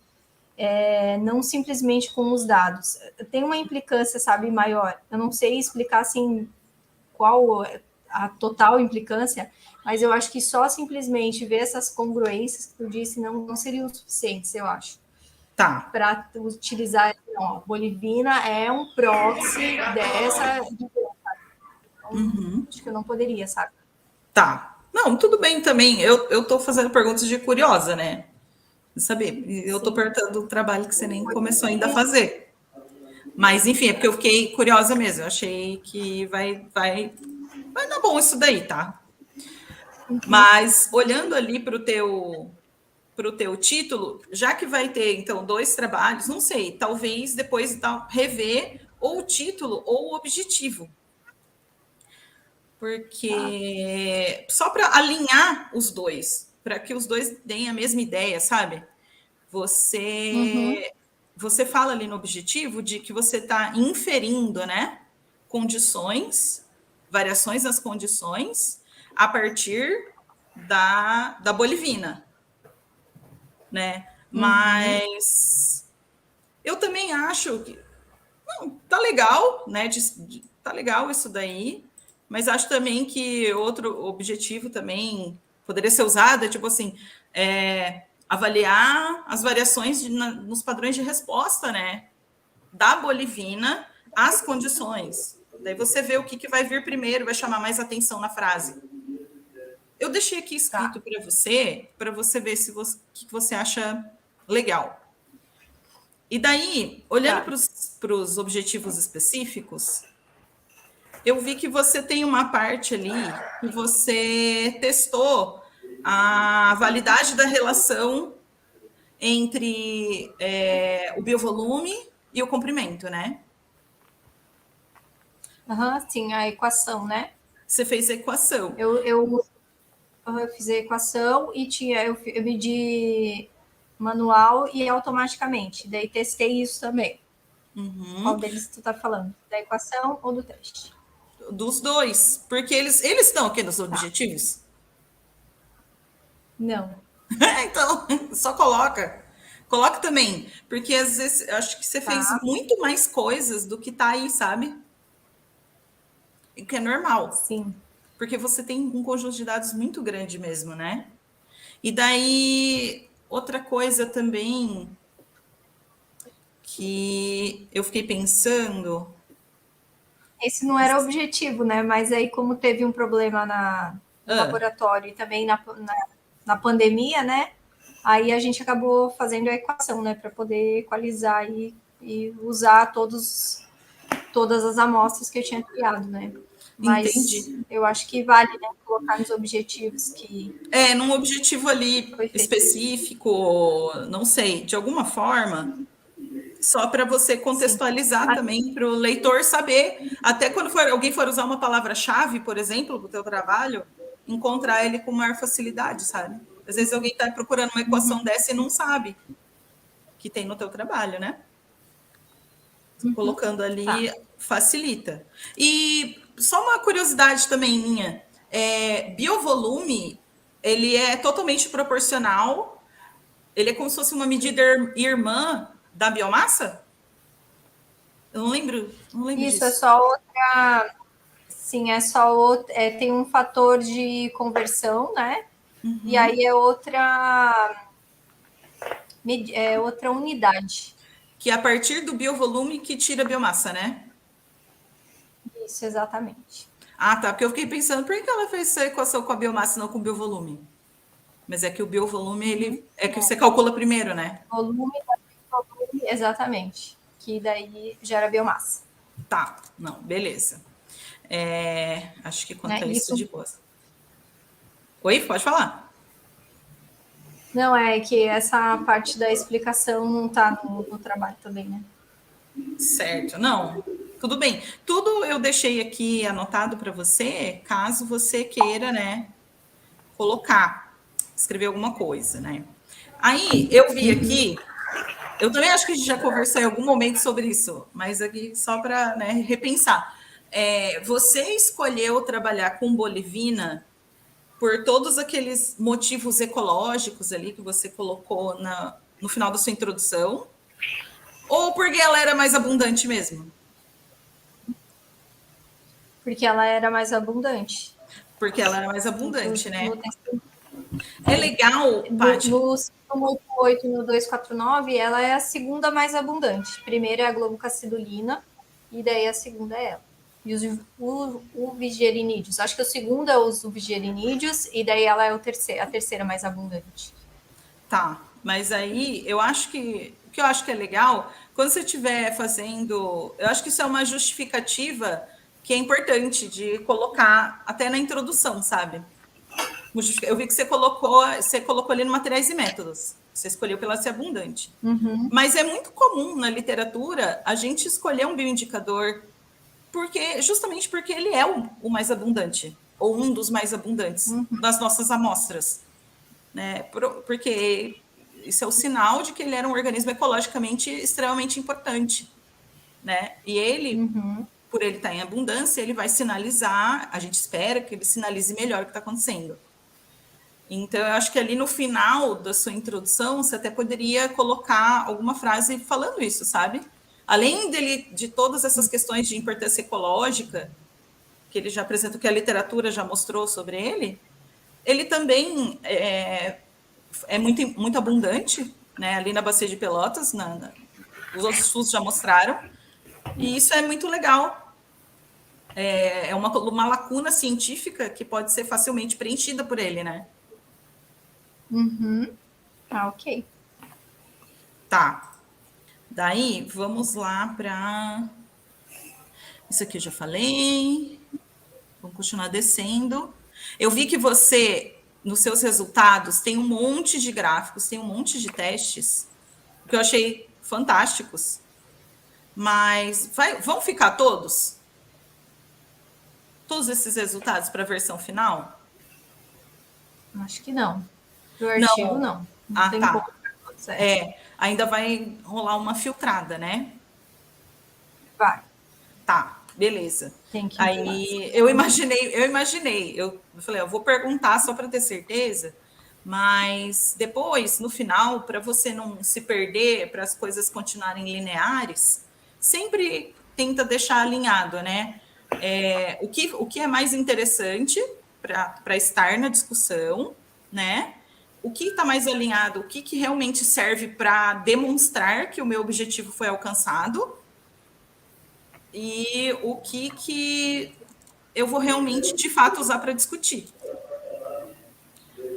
Não simplesmente com os dados. Tem uma implicância, sabe, maior. Eu não sei explicar, assim, qual a total implicância, mas eu acho que só simplesmente ver essas congruências que tu disse não seriam suficientes, eu acho. Tá. Para utilizar, não, bolivina é um proxy dessa. Então, acho que eu não poderia, sabe? Tá. Não, tudo bem também. Eu tô fazendo perguntas de curiosa, né? Saber. Eu tô perguntando o trabalho que você nem começou ainda a fazer. Mas, enfim, é porque eu fiquei curiosa mesmo. Eu achei que vai dar bom isso daí, tá? Mas, olhando ali para o teu título, já que vai ter, então, 2 trabalhos, não sei, talvez depois rever ou o título ou o objetivo. Porque só para alinhar os dois, para que os dois deem a mesma ideia, sabe? Você fala ali no objetivo de que você está inferindo, né? Condições, variações nas condições, a partir da bolivina, né? Mas eu também acho que tá legal, né? Tá legal isso daí, mas acho também que outro objetivo também poderia ser usado é tipo assim, avaliar as variações nos padrões de resposta, né? Da bolivina às condições. Daí você vê o que vai vir primeiro, vai chamar mais atenção na frase. Eu deixei aqui escrito para você ver se o que você acha legal. E daí, olhando para os objetivos específicos, eu vi que você tem uma parte ali que você testou a validade da relação entre o biovolume e o comprimento, né? Sim, a equação, né? Você fez a equação. Eu fiz a equação e eu medi manual e automaticamente. Daí testei isso também. Qual deles tu tá falando? Da equação ou do teste? Dos dois. Porque eles estão aqui nos objetivos? Não. Então, só coloca. Coloca também. Porque às vezes eu acho que você fez muito mais coisas do que tá aí, sabe? O que é normal. Sim. Porque você tem um conjunto de dados muito grande mesmo, né? E daí, outra coisa também que eu fiquei pensando. Esse não era o objetivo, né? Mas aí, como teve um problema no laboratório e também na pandemia, né? Aí a gente acabou fazendo a equação, né? Para poder equalizar e usar todas as amostras que eu tinha criado, né? Mas Entendi. eu acho que vale, né, colocar nos objetivos que... Num objetivo ali específico, não sei, de alguma forma, só para você contextualizar também, para o leitor saber, até quando alguém for usar uma palavra-chave, por exemplo, do teu trabalho, encontrar ele com maior facilidade, sabe? Às vezes alguém está procurando uma equação dessa e não sabe que tem no teu trabalho, né? Colocando ali facilita. E só uma curiosidade também minha, biovolume, ele é totalmente proporcional, ele é como se fosse uma medida irmã da biomassa? Eu não lembro Isso, disso. é só outra... Sim, é só outra... tem um fator de conversão, né? E aí é outra unidade. Que é a partir do biovolume que tira a biomassa, né? Isso, exatamente. Ah, tá. Porque eu fiquei pensando, por que ela fez essa equação com a biomassa e não com o biovolume? Mas é que o biovolume, ele é que você calcula primeiro, né? Volume, exatamente. Que daí gera biomassa. Tá, não, beleza. Acho que quanto Né? a isso de boas. Oi, pode falar. Não, é que essa parte da explicação não está no trabalho também, né? Certo, não, tudo bem. Tudo eu deixei aqui anotado para você, caso você queira, né, colocar, escrever alguma coisa, né? Aí eu vi aqui, eu também acho que a gente já conversou em algum momento sobre isso, mas aqui só para, né, repensar. Você escolheu trabalhar com bolivina por todos aqueles motivos ecológicos ali que você colocou no final da sua introdução, ou porque ela era mais abundante mesmo? Porque ela era mais abundante. Porque ela era mais abundante, né? No É legal, Paty. No 188 e no 249, ela é a segunda mais abundante. Primeiro é a globocacidulina, e daí a segunda é ela. E os uvigerinídeos. Acho que o segundo é os uvigerinídeos, e daí ela é a terceira mais abundante. Tá, mas aí eu acho que o que eu acho que é legal, quando você estiver fazendo, eu acho que isso é uma justificativa que é importante de colocar até na introdução, sabe? Eu vi que você colocou ali no materiais e métodos. Você escolheu pela ser abundante. Uhum. Mas é muito comum na literatura a gente escolher um bioindicador justamente porque ele é o mais abundante, ou um dos mais abundantes das nossas amostras. Né? Porque isso é o sinal de que ele era um organismo ecologicamente extremamente importante. Né? E ele, por ele estar em abundância, ele vai sinalizar, a gente espera que ele sinalize melhor o que está acontecendo. Então, eu acho que ali no final da sua introdução, você até poderia colocar alguma frase falando isso, sabe? Além de todas essas questões de importância ecológica, que ele já apresentou, que a literatura já mostrou sobre ele também é muito, muito abundante, né? Ali na Bacia de Pelotas, os outros estudos já mostraram, e isso é muito legal. É uma lacuna científica que pode ser facilmente preenchida por ele, né? Ok. Tá. Daí, vamos lá para... Isso aqui eu já falei. Vamos continuar descendo. Eu vi que você, nos seus resultados, tem um monte de gráficos, tem um monte de testes, que eu achei fantásticos. Mas vão ficar todos? Todos esses resultados para a versão final? Acho que não. Pro artigo, não. Ah, tem tá. pouco. Ainda vai rolar uma filtrada, né? Vai. Tá, beleza. Tem que aí eu imaginei. Eu falei, eu vou perguntar só para ter certeza, mas depois, no final, para você não se perder, para as coisas continuarem lineares, sempre tenta deixar alinhado, né? O que é mais interessante para estar na discussão, né? O que está mais alinhado, o que realmente serve para demonstrar que o meu objetivo foi alcançado e o que eu vou realmente, de fato, usar para discutir.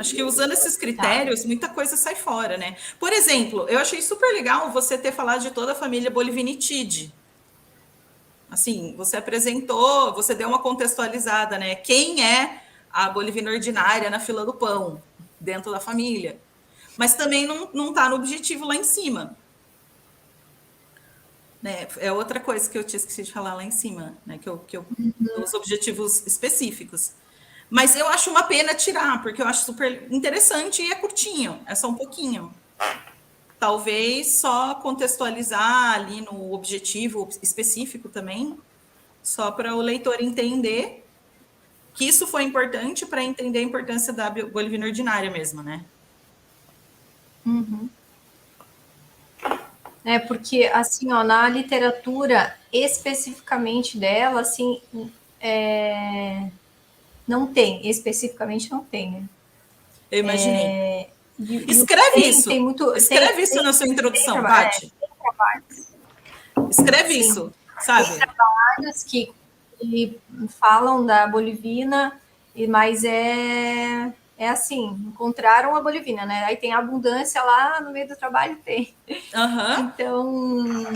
Acho que usando esses critérios, muita coisa sai fora, né? Por exemplo, eu achei super legal você ter falado de toda a família Bolivinitidae. Assim, você apresentou, você deu uma contextualizada, né? Quem é a bolivina ordinária na fila do pão, dentro da família. Mas também não está no objetivo lá em cima. Né? É outra coisa que eu tinha esquecido de falar lá em cima, né? Os objetivos específicos. Mas eu acho uma pena tirar, porque eu acho super interessante e é curtinho, é só um pouquinho. Talvez só contextualizar ali no objetivo específico também, só para o leitor entender que isso foi importante para entender a importância da bolivina ordinária mesmo, né? Porque, assim, ó, na literatura, especificamente dela, assim, não tem, especificamente não tem, né? Eu imaginei. Escreve isso. Escreve isso na sua introdução, Paty. Escreve isso, sabe? Tem trabalhos que falam da bolivina, mas é é assim, encontraram a bolivina, né? Aí tem a abundância lá no meio do trabalho, tem. Então,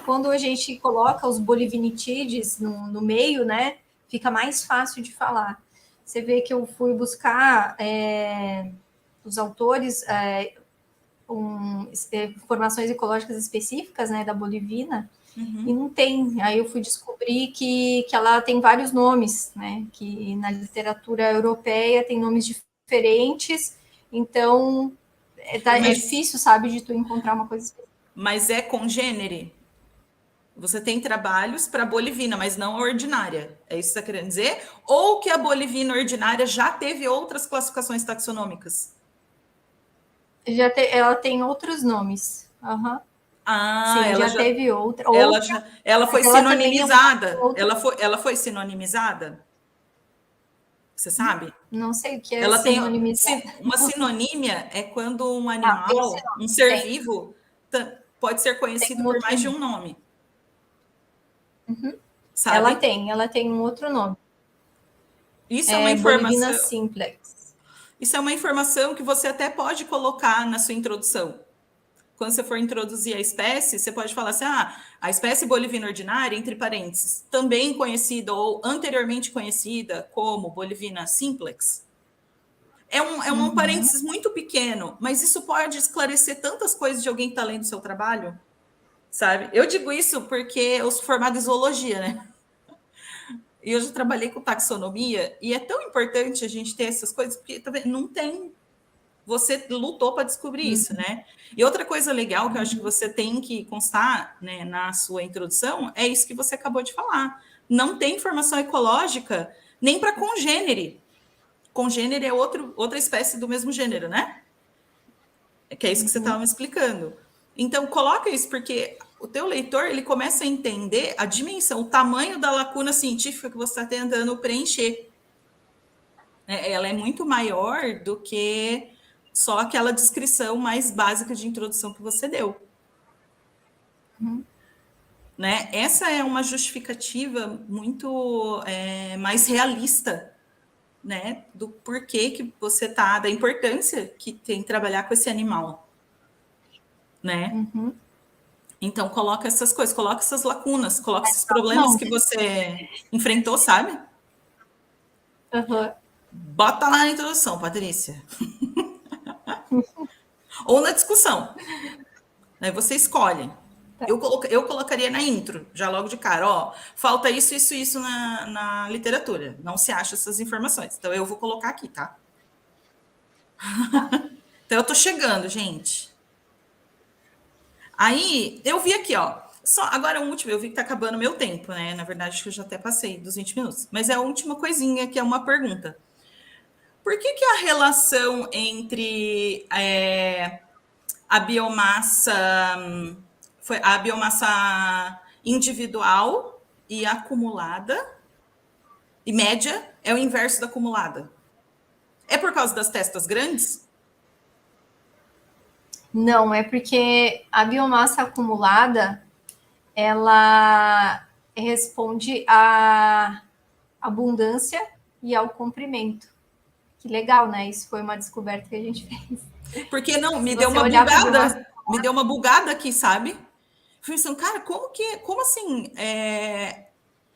quando a gente coloca os bolivinitides no meio, né, fica mais fácil de falar. Você vê que eu fui buscar os autores, informações ecológicas específicas, né, da bolivina, e não tem. Aí eu fui descobrir que ela tem vários nomes, né, que na literatura europeia tem nomes diferentes, então é difícil, sabe, de tu encontrar uma coisa específica. Mas é congênere? Você tem trabalhos para bolivina, mas não a ordinária. É isso que você está querendo dizer? Ou que a bolivina ordinária já teve outras classificações taxonômicas? Ela tem outros nomes. Uhum. Ah, sim, ela já teve outra. Ela foi sinonimizada. Ela foi sinonimizada? Você sabe? Não sei o que é ela sinonimizada. Uma sinonímia é quando um animal, um ser vivo, pode ser conhecido por mais de um nome. Uhum. Sabe? Ela tem um outro nome. Isso é uma informação. Bolivina simplex. Isso é uma informação que você até pode colocar na sua introdução. Quando você for introduzir a espécie, você pode falar assim: a espécie bolivina ordinária, entre parênteses, também conhecida ou anteriormente conhecida como bolivina simplex. É um parênteses muito pequeno, mas isso pode esclarecer tantas coisas de alguém que está lendo o seu trabalho, sabe? Eu digo isso porque eu sou formada em zoologia, né? E eu já trabalhei com taxonomia, e é tão importante a gente ter essas coisas, porque não tem. Você lutou para descobrir isso, né? E outra coisa legal que eu acho que você tem que constar, né, na sua introdução é isso que você acabou de falar. Não tem informação ecológica nem para congênere. Congênere é outra espécie do mesmo gênero, né? Que é isso que você estava me explicando. Então, coloca isso, porque o teu leitor, ele começa a entender a dimensão, o tamanho da lacuna científica que você está tentando preencher. Ela é muito maior do que só aquela descrição mais básica de introdução que você deu. Né? Essa é uma justificativa muito mais realista, né, do porquê que você tá, da importância que tem trabalhar com esse animal, né? Então coloca essas coisas, coloca essas lacunas, coloca esses problemas que você enfrentou, sabe? Bota lá na introdução, Patrícia. Ou na discussão. Aí você escolhe. Eu colocaria na intro, já logo de cara, ó, falta isso na literatura. Não se acha essas informações. Então eu vou colocar aqui, tá? Então eu tô chegando, gente. Aí eu vi aqui, ó. Agora o último, eu vi que tá acabando meu tempo, né? Na verdade, acho que eu já até passei dos 20 minutos. Mas é a última coisinha, que é uma pergunta. Por que a relação entre a biomassa individual e acumulada e média é o inverso da acumulada? É por causa das testas grandes? Não, é porque a biomassa acumulada, ela responde à abundância e ao comprimento. Que legal, né? Isso foi uma descoberta que a gente fez. Porque não, me deu uma bugada aqui, sabe? Falei assim, cara, como assim?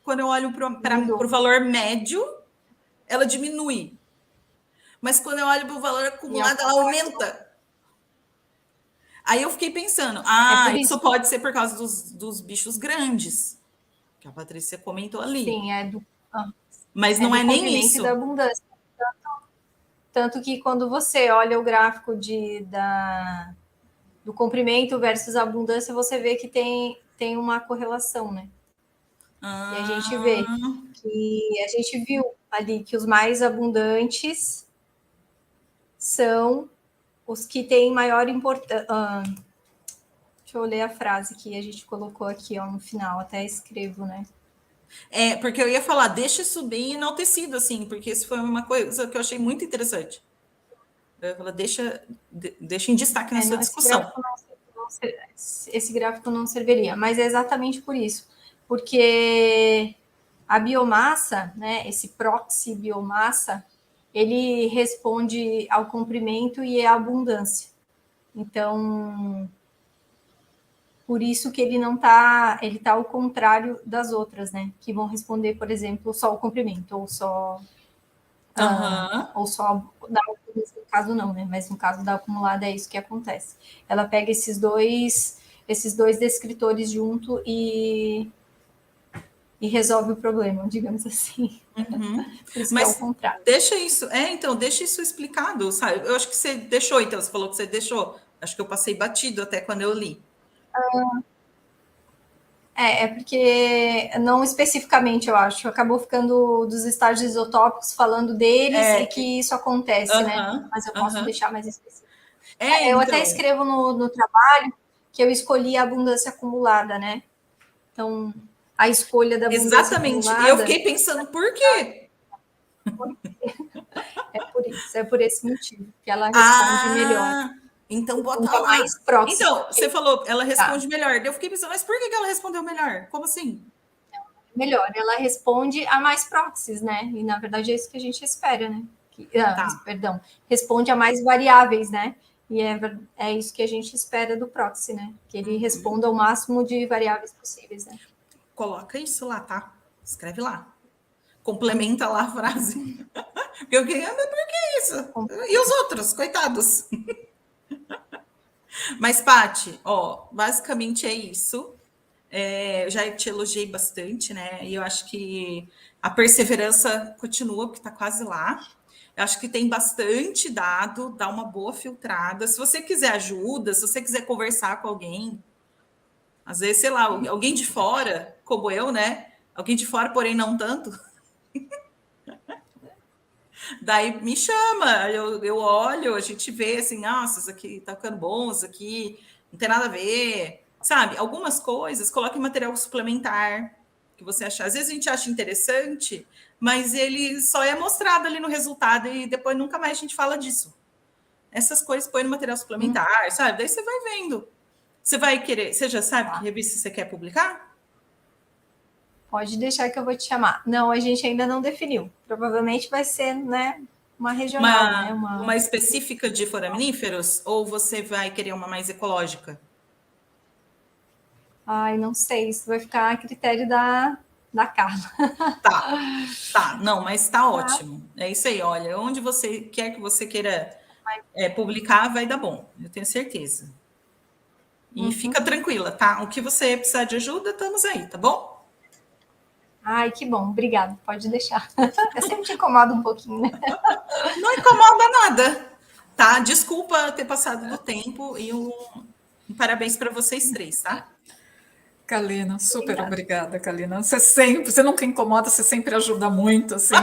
Quando eu olho para o valor médio, ela diminui. Mas quando eu olho para o valor acumulado, ela aumenta. Aí eu fiquei pensando, isso pode ser por causa dos bichos grandes, que a Patrícia comentou ali. Sim, mas não é nem isso. Da abundância. Tanto que quando você olha o gráfico do comprimento versus a abundância, você vê que tem uma correlação, né? E a gente vê que a gente viu ali que os mais abundantes são os que têm maior importância. Deixa eu ler a frase que a gente colocou aqui, ó, no final, até escrevo, né? Porque eu ia falar, deixa isso bem enaltecido, assim, porque isso foi uma coisa que eu achei muito interessante. Eu ia falar, deixa em destaque na sua discussão. Esse gráfico não serviria, mas é exatamente por isso. Porque a biomassa, né, esse proxy biomassa, ele responde ao comprimento e à abundância. Então, por isso que ele não está, ele está ao contrário das outras, né? Que vão responder, por exemplo, só o comprimento, ou só da abundância, no caso não, né? Mas no caso da acumulada é isso que acontece. Ela pega esses dois descritores junto e resolve o problema, digamos assim. Por isso Mas que é o contrário. deixa isso explicado, sabe? Eu acho que você deixou, então, você falou que você deixou. Acho que eu passei batido até quando eu li. É porque, não especificamente, eu acho, acabou ficando dos estágios isotópicos falando deles e que isso acontece, né? Mas eu posso deixar mais específico. Eu até escrevo no trabalho que eu escolhi a abundância acumulada, né? Então, a escolha da abundância exatamente. acumulada... E eu fiquei pensando, por quê? É por esse motivo, que ela responde melhor. Então bota lá. Mais próximo. Então, você falou, ela responde melhor. Eu fiquei pensando, mas por que ela respondeu melhor? Como assim? Melhor, ela responde a mais proxies, né? E na verdade é isso que a gente espera, né? Perdão, responde a mais variáveis, né? E é isso que a gente espera do proxy, né? Que ele responda ao máximo de variáveis possíveis, né? Coloca isso lá, tá? Escreve lá. Complementa lá a frase. Eu queria, mas por que isso? E os outros, coitados? Mas, Paty, basicamente é isso. Eu já te elogiei bastante, né? E eu acho que a perseverança continua, porque está quase lá. Eu acho que tem bastante dado, dá uma boa filtrada. Se você quiser ajuda, se você quiser conversar com alguém, às vezes, sei lá, alguém de fora, como eu, né? Alguém de fora, porém não tanto. Daí me chama, eu olho, a gente vê assim, nossa, isso aqui tá ficando bom, isso aqui não tem nada a ver, sabe? Algumas coisas, coloque material suplementar que você achar. Às vezes a gente acha interessante, mas ele só é mostrado ali no resultado e depois nunca mais a gente fala disso. Essas coisas põe no material suplementar, sabe? Daí você vai vendo. Você vai querer, você já sabe que revista você quer publicar? Pode deixar que eu vou te chamar. Não, a gente ainda não definiu. Provavelmente vai ser, né, uma regional, né? Uma específica de foraminíferos? Ou você vai querer uma mais ecológica? Ai, não sei. Isso vai ficar a critério da Carla. Tá. Não, mas tá ótimo. É isso aí, olha. Onde você quer que você queira publicar, vai dar bom. Eu tenho certeza. E fica tranquila, tá? O que você precisar de ajuda, estamos aí, tá bom? Ai, que bom, obrigada, pode deixar. Eu sempre te incomodo um pouquinho, né? Não incomoda nada, tá? Desculpa ter passado do tempo e um parabéns para vocês três, tá? Kalina, super obrigada, Kalina. Você nunca incomoda, você sempre ajuda muito, assim.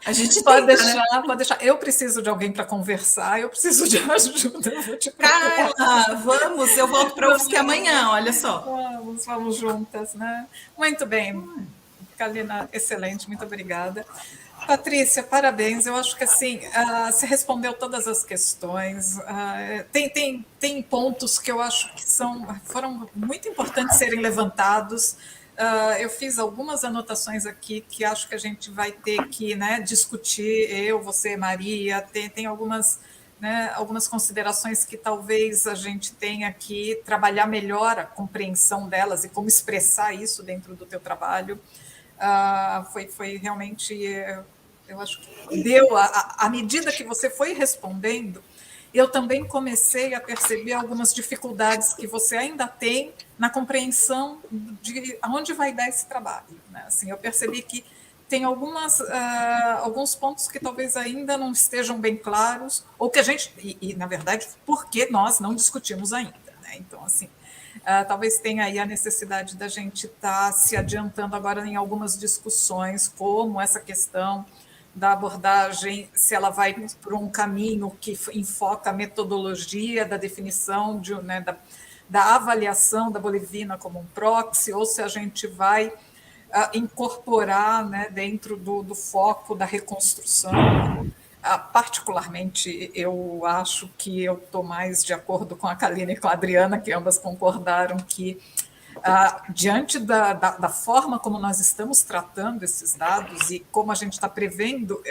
A gente pode tenta, deixar, né? pode deixar. Eu preciso de alguém para conversar, eu preciso de ajuda. Eu vou te Carla, vamos, eu volto para o UFSC amanhã, olha só. Vamos juntas, né? Muito bem, Kalina, excelente, muito obrigada. Patrícia, parabéns. Eu acho que assim, você respondeu todas as questões. Tem pontos que eu acho que foram muito importantes serem levantados. Eu fiz algumas anotações aqui que acho que a gente vai ter que, né, discutir, eu, você, Maria, tem algumas, né, algumas considerações que talvez a gente tenha que trabalhar melhor a compreensão delas e como expressar isso dentro do teu trabalho. Foi realmente, eu acho que deu, à medida que você foi respondendo, eu também comecei a perceber algumas dificuldades que você ainda tem na compreensão de aonde vai dar esse trabalho, né? Assim, eu percebi que tem alguns pontos que talvez ainda não estejam bem claros, ou que a gente, na verdade, porque nós não discutimos ainda, né? Então, assim, talvez tenha aí a necessidade da gente estar se adiantando agora em algumas discussões, como essa questão da abordagem, se ela vai por um caminho que enfoca a metodologia da definição né, da avaliação da bolivina como um proxy, ou se a gente vai incorporar, né, dentro do foco da reconstrução. Particularmente, eu acho que eu estou mais de acordo com a Kalina e com a Adriana, que ambas concordaram que diante da forma como nós estamos tratando esses dados e como a gente está prevendo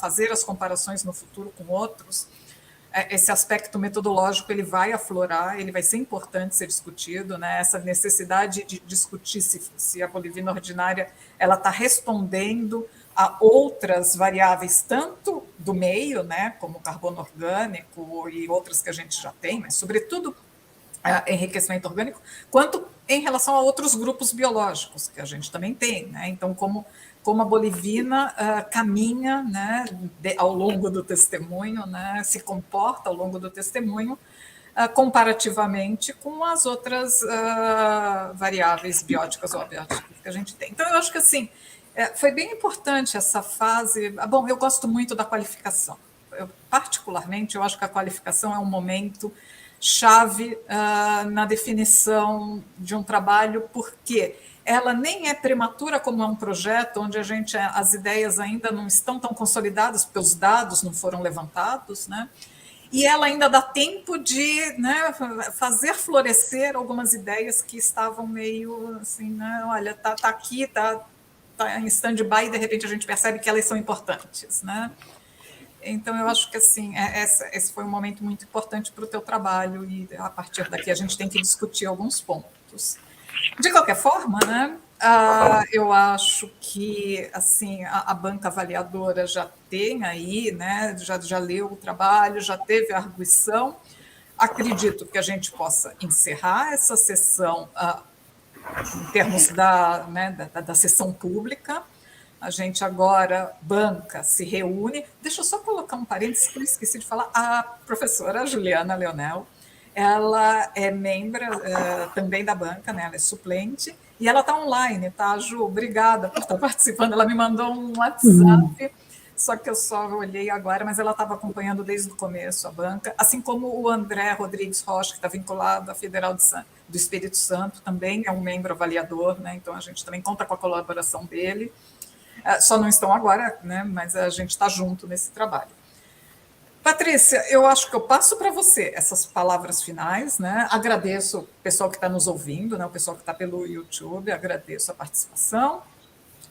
fazer as comparações no futuro com outros, esse aspecto metodológico ele vai aflorar, ele vai ser importante ser discutido, né? Essa necessidade de discutir se a bolivina ordinária ela está respondendo a outras variáveis, tanto do meio, né, como carbono orgânico e outras que a gente já tem, mas sobretudo enriquecimento orgânico, quanto em relação a outros grupos biológicos que a gente também tem, né? Então, como a bolivina caminha, né, ao longo do testemunho, né, se comporta ao longo do testemunho, comparativamente com as outras variáveis bióticas ou abióticas que a gente tem. Então, eu acho que assim, foi bem importante essa fase. Bom, eu gosto muito da qualificação. Particularmente, eu acho que a qualificação é um momento chave na definição de um trabalho, porque ela nem é prematura como é um projeto onde as ideias ainda não estão tão consolidadas, porque os dados não foram levantados, né? E ela ainda dá tempo de, né, fazer florescer algumas ideias que estavam meio assim, né, olha, tá aqui, tá em stand-by, e de repente a gente percebe que elas são importantes, né? Então, eu acho que assim, esse foi um momento muito importante para o teu trabalho, e a partir daqui a gente tem que discutir alguns pontos. De qualquer forma, né, eu acho que assim, a banca avaliadora já tem aí, né, já leu o trabalho, já teve a arguição. Acredito que a gente possa encerrar essa sessão em termos da sessão pública. A gente agora, banca, se reúne. Deixa eu só colocar um parênteses que eu esqueci de falar. A professora Juliana Leonel, ela é membro também da banca, né? Ela é suplente, e ela está online, tá, Ju? Obrigada por estar participando. Ela me mandou um WhatsApp, só que eu só olhei agora, mas ela estava acompanhando desde o começo a banca, assim como o André Rodrigues Rocha, que está vinculado à Federal do Espírito Santo, também é um membro avaliador, né? Então a gente também conta com a colaboração dele. Só não estão agora, né? Mas a gente está junto nesse trabalho. Patrícia, eu acho que eu passo para você essas palavras finais, né? Agradeço o pessoal que está nos ouvindo, né? O pessoal que está pelo YouTube, agradeço a participação.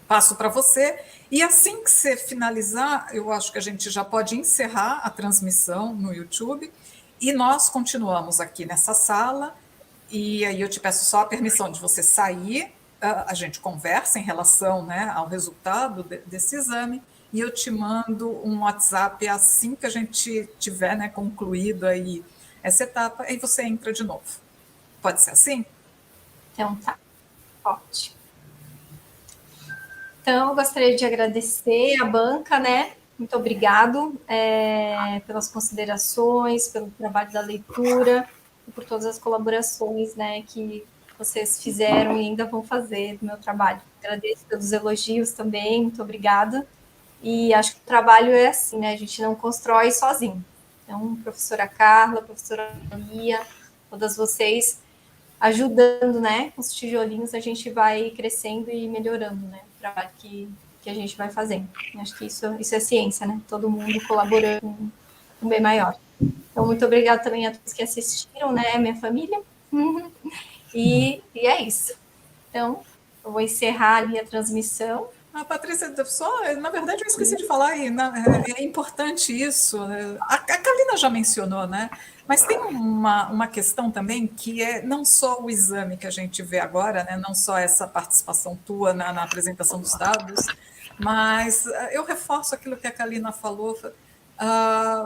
Passo para você, e assim que você finalizar, eu acho que a gente já pode encerrar a transmissão no YouTube, e nós continuamos aqui nessa sala, e aí eu te peço só a permissão de você sair, a gente conversa em relação, né, ao resultado desse exame, e eu te mando um WhatsApp assim que a gente tiver, né, concluído aí essa etapa, aí você entra de novo. Pode ser assim? Então tá, ótimo. Então, eu gostaria de agradecer a banca, né? Muito obrigado pelas considerações, pelo trabalho da leitura e por todas as colaborações, né, que vocês fizeram e ainda vão fazer do meu trabalho. Agradeço pelos elogios também, muito obrigada. E acho que o trabalho é assim, né? A gente não constrói sozinho. Então, professora Carla, professora Mia, todas vocês ajudando, né? Com os tijolinhos a gente vai crescendo e melhorando, né? O trabalho que a gente vai fazendo. Acho que isso é ciência, né? Todo mundo colaborando com um bem maior. Então, muito obrigada também a todos que assistiram, né? Minha família. E é isso. Então, eu vou encerrar ali a transmissão. Patrícia, na verdade, eu esqueci de falar, e é importante isso. A Kalina já mencionou, né? Mas tem uma questão também que é não só o exame que a gente vê agora, né? Não só essa participação tua na apresentação dos dados, mas eu reforço aquilo que a Kalina falou.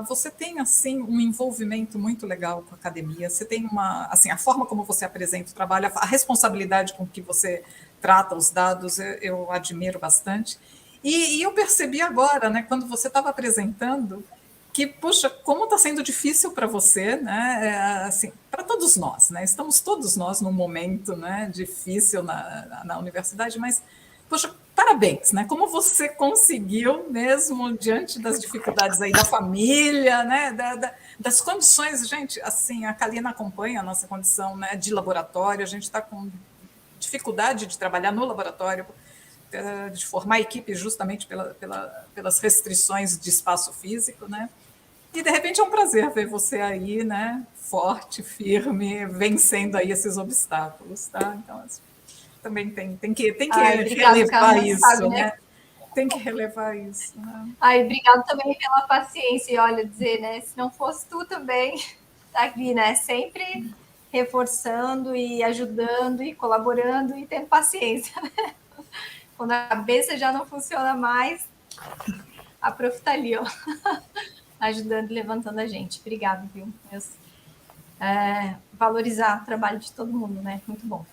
Você tem assim um envolvimento muito legal com a academia. Você tem a forma como você apresenta o trabalho, a responsabilidade com que você trata os dados, eu admiro bastante. E eu percebi agora, né, quando você estava apresentando, que, puxa, como está sendo difícil para você, né, assim, para todos nós, né, estamos todos nós num momento, né, difícil na universidade, mas, puxa, parabéns, né, como você conseguiu, mesmo diante das dificuldades aí da família, né, das condições, gente, assim, a Kalina acompanha a nossa condição, né, de laboratório, a gente está com dificuldade de trabalhar no laboratório, de formar equipe justamente pelas restrições de espaço físico, né? E, de repente, é um prazer ver você aí, né? Forte, firme, vencendo aí esses obstáculos, tá? Então, assim, também tem que Obrigada, relevar Carla, isso, sabe, né? né? Tem que relevar isso, né? Obrigado também pela paciência. E olha, dizer, né? Se não fosse tu também, tá aqui, né? Sempre reforçando e ajudando e colaborando e tendo paciência. Quando a cabeça já não funciona mais, a prof tá ali, ó, ajudando e levantando a gente. Obrigada, viu? Valorizar o trabalho de todo mundo, né? Muito bom.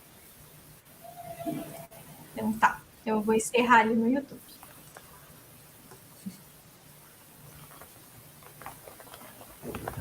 Então tá, eu vou encerrar ali no YouTube.